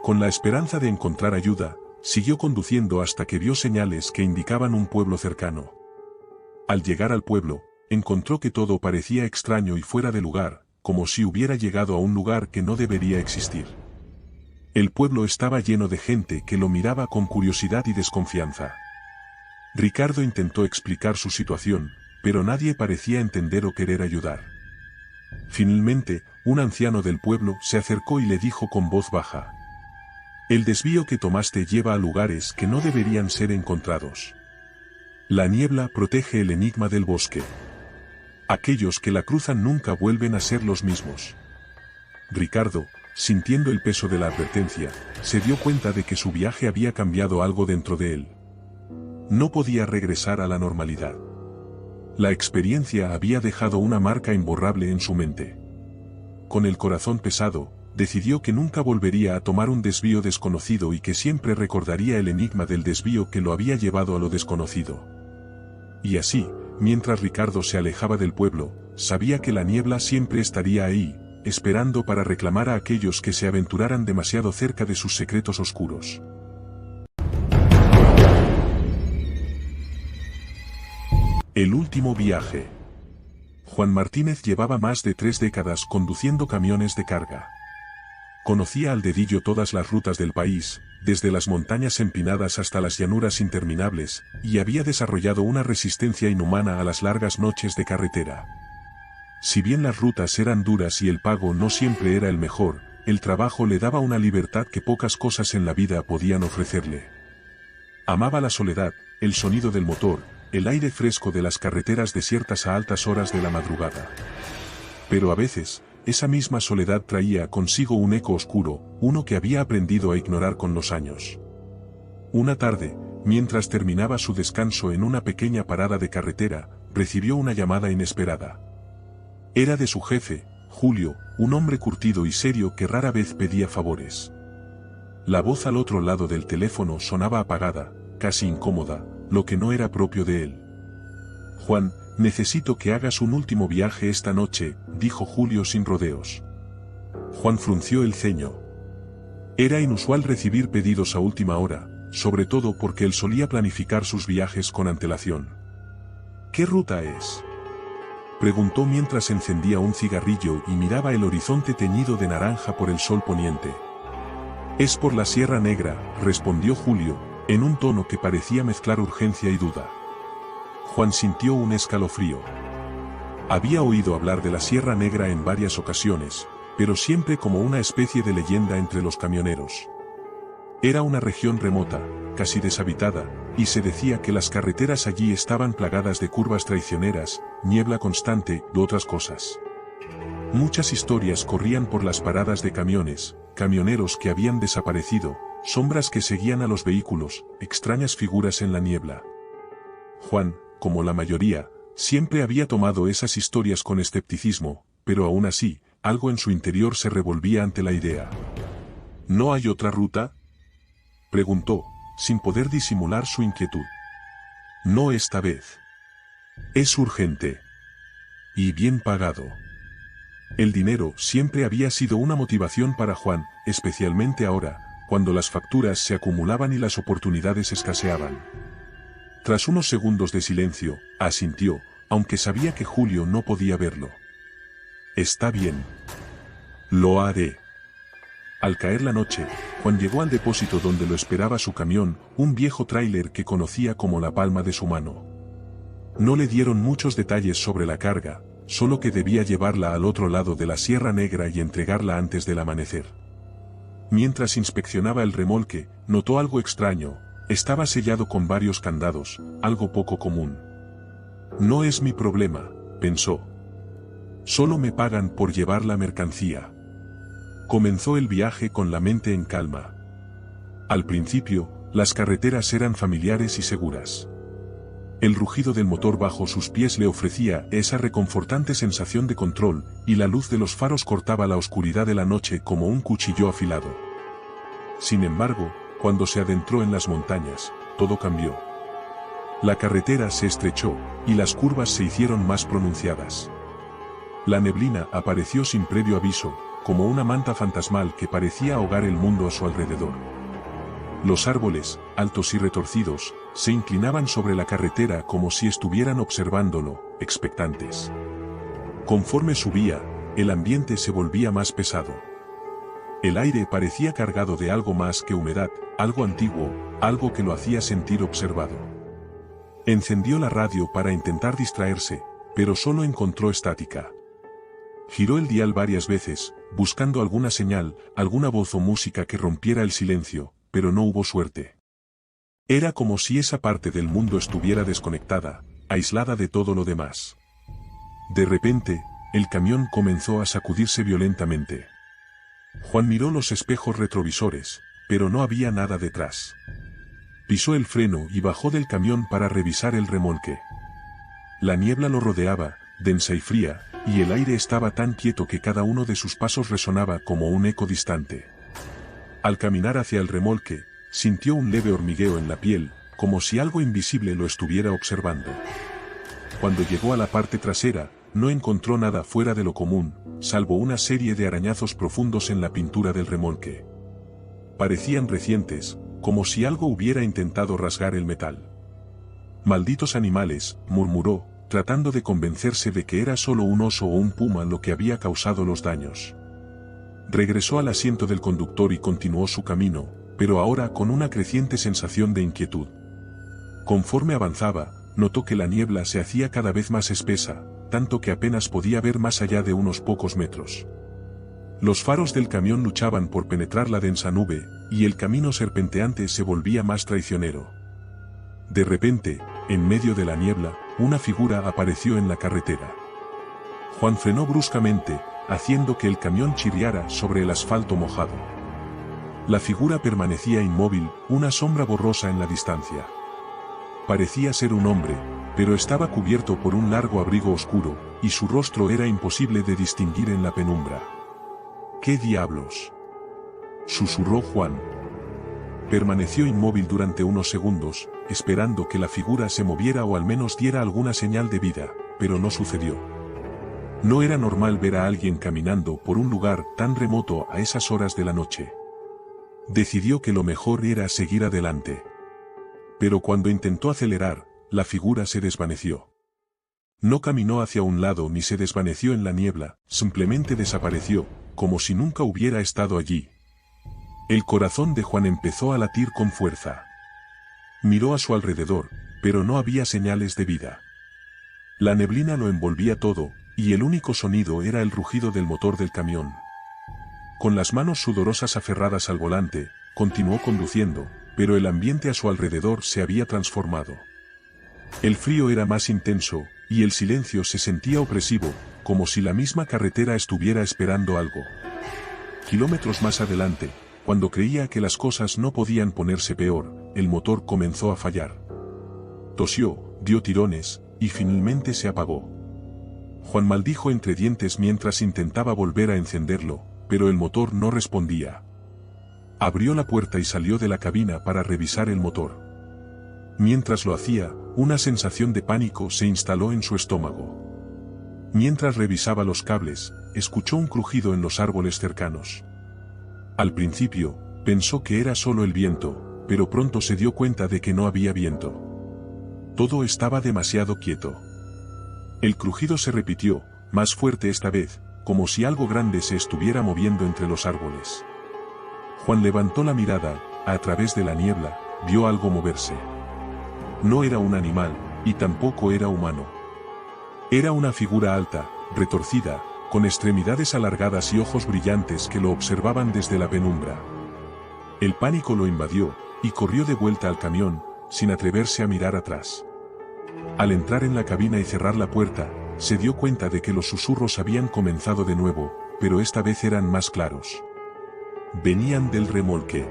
Con la esperanza de encontrar ayuda, siguió conduciendo hasta que vio señales que indicaban un pueblo cercano. Al llegar al pueblo, encontró que todo parecía extraño y fuera de lugar, como si hubiera llegado a un lugar que no debería existir. El pueblo estaba lleno de gente que lo miraba con curiosidad y desconfianza. Ricardo intentó explicar su situación, pero nadie parecía entender o querer ayudar. Finalmente, un anciano del pueblo se acercó y le dijo con voz baja: «El desvío que tomaste lleva a lugares que no deberían ser encontrados. La niebla protege el enigma del bosque. Aquellos que la cruzan nunca vuelven a ser los mismos». Ricardo, sintiendo el peso de la advertencia, se dio cuenta de que su viaje había cambiado algo dentro de él. No podía regresar a la normalidad. La experiencia había dejado una marca imborrable en su mente. Con el corazón pesado, decidió que nunca volvería a tomar un desvío desconocido y que siempre recordaría el enigma del desvío que lo había llevado a lo desconocido. Y así, mientras Ricardo se alejaba del pueblo, sabía que la niebla siempre estaría ahí, esperando para reclamar a aquellos que se aventuraran demasiado cerca de sus secretos oscuros. El último viaje. Juan Martínez llevaba más de 3 décadas conduciendo camiones de carga. Conocía al dedillo todas las rutas del país, desde las montañas empinadas hasta las llanuras interminables, y había desarrollado una resistencia inhumana a las largas noches de carretera. Si bien las rutas eran duras y el pago no siempre era el mejor, el trabajo le daba una libertad que pocas cosas en la vida podían ofrecerle. Amaba la soledad, el sonido del motor, el aire fresco de las carreteras desiertas a altas horas de la madrugada. Pero a veces, esa misma soledad traía consigo un eco oscuro, uno que había aprendido a ignorar con los años. Una tarde, mientras terminaba su descanso en una pequeña parada de carretera, recibió una llamada inesperada. Era de su jefe, Julio, un hombre curtido y serio que rara vez pedía favores. La voz al otro lado del teléfono sonaba apagada, casi incómoda, lo que no era propio de él. «Juan, necesito que hagas un último viaje esta noche», dijo Julio sin rodeos. Juan frunció el ceño. Era inusual recibir pedidos a última hora, sobre todo porque él solía planificar sus viajes con antelación. «¿Qué ruta es?», preguntó mientras encendía un cigarrillo y miraba el horizonte teñido de naranja por el sol poniente. «Es por la Sierra Negra», respondió Julio, en un tono que parecía mezclar urgencia y duda. Juan sintió un escalofrío. Había oído hablar de la Sierra Negra en varias ocasiones, pero siempre como una especie de leyenda entre los camioneros. Era una región remota, casi deshabitada, y se decía que las carreteras allí estaban plagadas de curvas traicioneras, niebla constante y otras cosas. Muchas historias corrían por las paradas de camiones, camioneros que habían desaparecido, sombras que seguían a los vehículos, extrañas figuras en la niebla. «Juan, como la mayoría, siempre había tomado esas historias con escepticismo, pero aún así, algo en su interior se revolvía ante la idea. ¿No hay otra ruta?, preguntó, sin poder disimular su inquietud. No esta vez. Es urgente. Y bien pagado. El dinero siempre había sido una motivación para Juan, especialmente ahora, cuando las facturas se acumulaban y las oportunidades escaseaban. Tras unos segundos de silencio, asintió, aunque sabía que Julio no podía verlo. Está bien. Lo haré. Al caer la noche, Juan llegó al depósito donde lo esperaba su camión, un viejo tráiler que conocía como la palma de su mano. No le dieron muchos detalles sobre la carga, solo que debía llevarla al otro lado de la Sierra Negra y entregarla antes del amanecer. Mientras inspeccionaba el remolque, notó algo extraño: estaba sellado con varios candados, algo poco común. No es mi problema, pensó. Solo me pagan por llevar la mercancía. Comenzó el viaje con la mente en calma. Al principio, las carreteras eran familiares y seguras. El rugido del motor bajo sus pies le ofrecía esa reconfortante sensación de control, y la luz de los faros cortaba la oscuridad de la noche como un cuchillo afilado. Sin embargo, cuando se adentró en las montañas, todo cambió. La carretera se estrechó, y las curvas se hicieron más pronunciadas. La neblina apareció sin previo aviso, como una manta fantasmal que parecía ahogar el mundo a su alrededor. Los árboles, altos y retorcidos, se inclinaban sobre la carretera como si estuvieran observándolo, expectantes. Conforme subía, el ambiente se volvía más pesado. El aire parecía cargado de algo más que humedad, algo antiguo, algo que lo hacía sentir observado. Encendió la radio para intentar distraerse, pero solo encontró estática. Giró el dial varias veces, buscando alguna señal, alguna voz o música que rompiera el silencio, pero no hubo suerte. Era como si esa parte del mundo estuviera desconectada, aislada de todo lo demás. De repente, el camión comenzó a sacudirse violentamente. Juan miró los espejos retrovisores, pero no había nada detrás. Pisó el freno y bajó del camión para revisar el remolque. La niebla lo rodeaba, densa y fría, y el aire estaba tan quieto que cada uno de sus pasos resonaba como un eco distante. Al caminar hacia el remolque, sintió un leve hormigueo en la piel, como si algo invisible lo estuviera observando. Cuando llegó a la parte trasera, no encontró nada fuera de lo común, salvo una serie de arañazos profundos en la pintura del remolque. Parecían recientes, como si algo hubiera intentado rasgar el metal. «Malditos animales», murmuró, tratando de convencerse de que era solo un oso o un puma lo que había causado los daños. Regresó al asiento del conductor y continuó su camino, pero ahora con una creciente sensación de inquietud. Conforme avanzaba, notó que la niebla se hacía cada vez más espesa, tanto que apenas podía ver más allá de unos pocos metros. Los faros del camión luchaban por penetrar la densa nube, y el camino serpenteante se volvía más traicionero. De repente, en medio de la niebla, una figura apareció en la carretera. Juan frenó bruscamente, haciendo que el camión chirriara sobre el asfalto mojado. La figura permanecía inmóvil, una sombra borrosa en la distancia. Parecía ser un hombre, pero estaba cubierto por un largo abrigo oscuro, y su rostro era imposible de distinguir en la penumbra. «¿Qué diablos?», susurró Juan. Permaneció inmóvil durante unos segundos, esperando que la figura se moviera o al menos diera alguna señal de vida, pero no sucedió. No era normal ver a alguien caminando por un lugar tan remoto a esas horas de la noche. Decidió que lo mejor era seguir adelante. Pero cuando intentó acelerar, la figura se desvaneció. No caminó hacia un lado ni se desvaneció en la niebla, simplemente desapareció, como si nunca hubiera estado allí. El corazón de Juan empezó a latir con fuerza. Miró a su alrededor, pero no había señales de vida. La neblina lo envolvía todo, y el único sonido era el rugido del motor del camión. Con las manos sudorosas aferradas al volante, continuó conduciendo, pero el ambiente a su alrededor se había transformado. El frío era más intenso, y el silencio se sentía opresivo, como si la misma carretera estuviera esperando algo. Kilómetros más adelante, cuando creía que las cosas no podían ponerse peor, el motor comenzó a fallar. Tosió, dio tirones, y finalmente se apagó. Juan maldijo entre dientes mientras intentaba volver a encenderlo, pero el motor no respondía. Abrió la puerta y salió de la cabina para revisar el motor. Mientras lo hacía, una sensación de pánico se instaló en su estómago. Mientras revisaba los cables, escuchó un crujido en los árboles cercanos. Al principio, pensó que era solo el viento, pero pronto se dio cuenta de que no había viento. Todo estaba demasiado quieto. El crujido se repitió, más fuerte esta vez, como si algo grande se estuviera moviendo entre los árboles. Juan levantó la mirada, a través de la niebla, vio algo moverse. No era un animal, y tampoco era humano. Era una figura alta, retorcida, con extremidades alargadas y ojos brillantes que lo observaban desde la penumbra. El pánico lo invadió, y corrió de vuelta al camión, sin atreverse a mirar atrás. Al entrar en la cabina y cerrar la puerta, se dio cuenta de que los susurros habían comenzado de nuevo, pero esta vez eran más claros. Venían del remolque.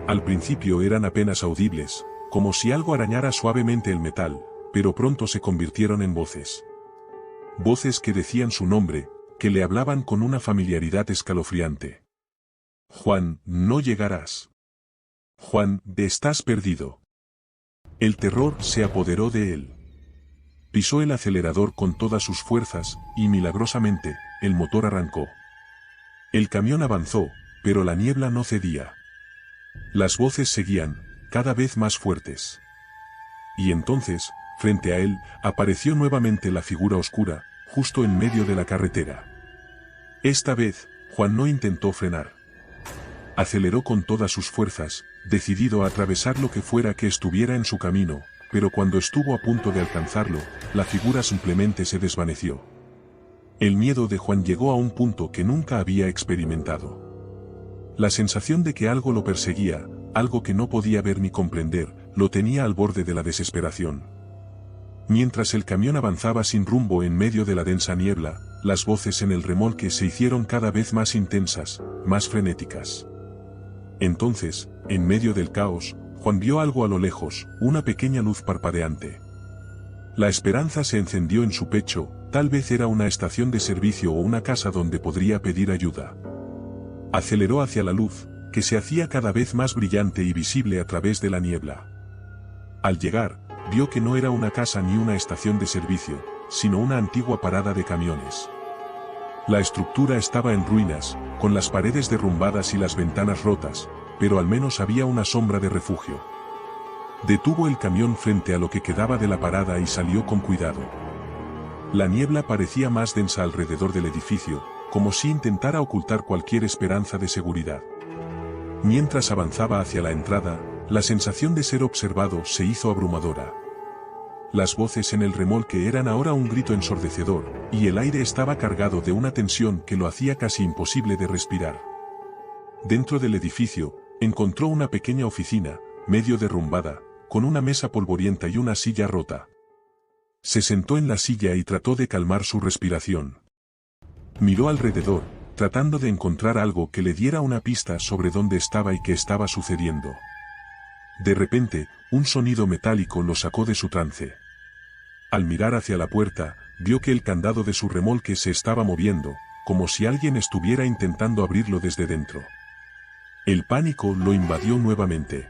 Al principio eran apenas audibles, como si algo arañara suavemente el metal, pero pronto se convirtieron en voces. Voces que decían su nombre, que le hablaban con una familiaridad escalofriante. Juan, no llegarás. Juan, estás perdido. El terror se apoderó de él. Pisó el acelerador con todas sus fuerzas, y milagrosamente, el motor arrancó. El camión avanzó, pero la niebla no cedía. Las voces seguían, cada vez más fuertes. Y entonces, frente a él, apareció nuevamente la figura oscura, justo en medio de la carretera. Esta vez, Juan no intentó frenar. Aceleró con todas sus fuerzas, decidido a atravesar lo que fuera que estuviera en su camino, pero cuando estuvo a punto de alcanzarlo, la figura simplemente se desvaneció. El miedo de Juan llegó a un punto que nunca había experimentado. La sensación de que algo lo perseguía, algo que no podía ver ni comprender, lo tenía al borde de la desesperación. Mientras el camión avanzaba sin rumbo en medio de la densa niebla, las voces en el remolque se hicieron cada vez más intensas, más frenéticas. Entonces, en medio del caos, Juan vio algo a lo lejos, una pequeña luz parpadeante. La esperanza se encendió en su pecho, tal vez era una estación de servicio o una casa donde podría pedir ayuda. Aceleró hacia la luz, que se hacía cada vez más brillante y visible a través de la niebla. Al llegar, vio que no era una casa ni una estación de servicio, sino una antigua parada de camiones. La estructura estaba en ruinas, con las paredes derrumbadas y las ventanas rotas, pero al menos había una sombra de refugio. Detuvo el camión frente a lo que quedaba de la parada y salió con cuidado. La niebla parecía más densa alrededor del edificio, como si intentara ocultar cualquier esperanza de seguridad. Mientras avanzaba hacia la entrada, la sensación de ser observado se hizo abrumadora. Las voces en el remolque eran ahora un grito ensordecedor, y el aire estaba cargado de una tensión que lo hacía casi imposible de respirar. Dentro del edificio, encontró una pequeña oficina, medio derrumbada, con una mesa polvorienta y una silla rota. Se sentó en la silla y trató de calmar su respiración. Miró alrededor, tratando de encontrar algo que le diera una pista sobre dónde estaba y qué estaba sucediendo. De repente, un sonido metálico lo sacó de su trance. Al mirar hacia la puerta, vio que el candado de su remolque se estaba moviendo, como si alguien estuviera intentando abrirlo desde dentro. El pánico lo invadió nuevamente.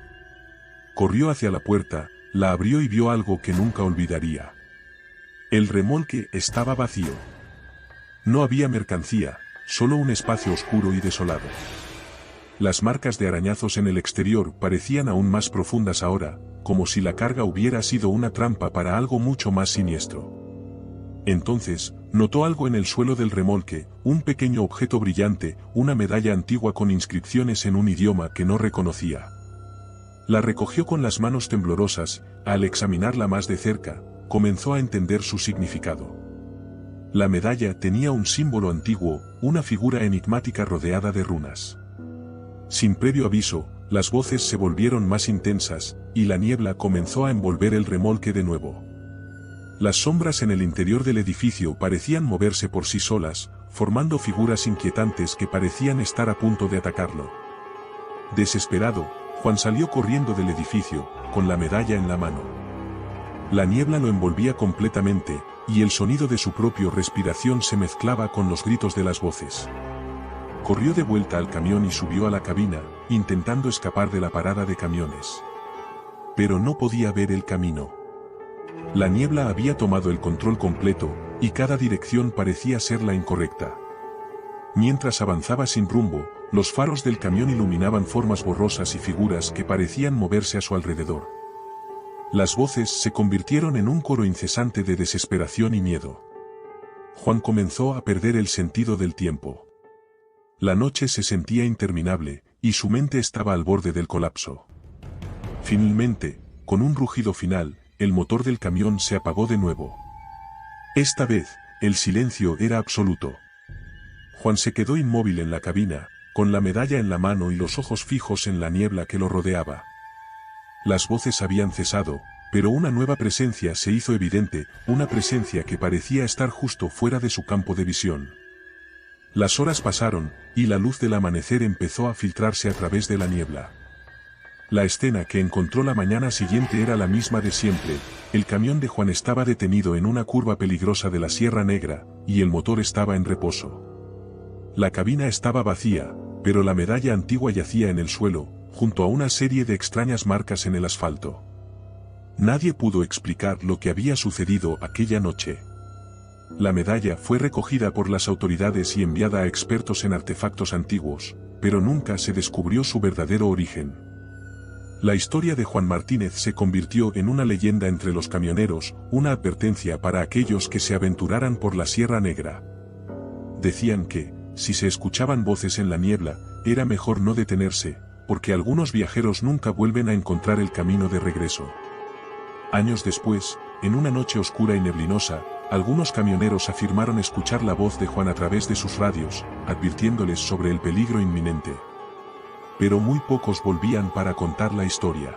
Corrió hacia la puerta, la abrió y vio algo que nunca olvidaría. El remolque estaba vacío. No había mercancía, solo un espacio oscuro y desolado. Las marcas de arañazos en el exterior parecían aún más profundas ahora, como si la carga hubiera sido una trampa para algo mucho más siniestro. Entonces, notó algo en el suelo del remolque, un pequeño objeto brillante, una medalla antigua con inscripciones en un idioma que no reconocía. La recogió con las manos temblorosas, al examinarla más de cerca, comenzó a entender su significado. La medalla tenía un símbolo antiguo, una figura enigmática rodeada de runas. Sin previo aviso, las voces se volvieron más intensas, y la niebla comenzó a envolver el remolque de nuevo. Las sombras en el interior del edificio parecían moverse por sí solas, formando figuras inquietantes que parecían estar a punto de atacarlo. Desesperado, Juan salió corriendo del edificio, con la medalla en la mano. La niebla lo envolvía completamente, y el sonido de su propia respiración se mezclaba con los gritos de las voces. Corrió de vuelta al camión y subió a la cabina, intentando escapar de la parada de camiones. Pero no podía ver el camino. La niebla había tomado el control completo, y cada dirección parecía ser la incorrecta. Mientras avanzaba sin rumbo, los faros del camión iluminaban formas borrosas y figuras que parecían moverse a su alrededor. Las voces se convirtieron en un coro incesante de desesperación y miedo. Juan comenzó a perder el sentido del tiempo. La noche se sentía interminable, y su mente estaba al borde del colapso. Finalmente, con un rugido final, el motor del camión se apagó de nuevo. Esta vez, el silencio era absoluto. Juan se quedó inmóvil en la cabina, con la medalla en la mano y los ojos fijos en la niebla que lo rodeaba. Las voces habían cesado, pero una nueva presencia se hizo evidente, una presencia que parecía estar justo fuera de su campo de visión. Las horas pasaron, y la luz del amanecer empezó a filtrarse a través de la niebla. La escena que encontró la mañana siguiente era la misma de siempre. El camión de Juan estaba detenido en una curva peligrosa de la Sierra Negra, y el motor estaba en reposo. La cabina estaba vacía, pero la medalla antigua yacía en el suelo, junto a una serie de extrañas marcas en el asfalto. Nadie pudo explicar lo que había sucedido aquella noche. La medalla fue recogida por las autoridades y enviada a expertos en artefactos antiguos, pero nunca se descubrió su verdadero origen. La historia de Juan Martínez se convirtió en una leyenda entre los camioneros, una advertencia para aquellos que se aventuraran por la Sierra Negra. Decían que, si se escuchaban voces en la niebla, era mejor no detenerse, porque algunos viajeros nunca vuelven a encontrar el camino de regreso. Años después, en una noche oscura y neblinosa, algunos camioneros afirmaron escuchar la voz de Juan a través de sus radios, advirtiéndoles sobre el peligro inminente. Pero muy pocos volvían para contar la historia.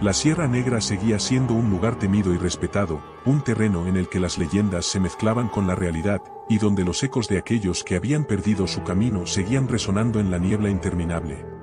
La Sierra Negra seguía siendo un lugar temido y respetado, un terreno en el que las leyendas se mezclaban con la realidad, y donde los ecos de aquellos que habían perdido su camino seguían resonando en la niebla interminable.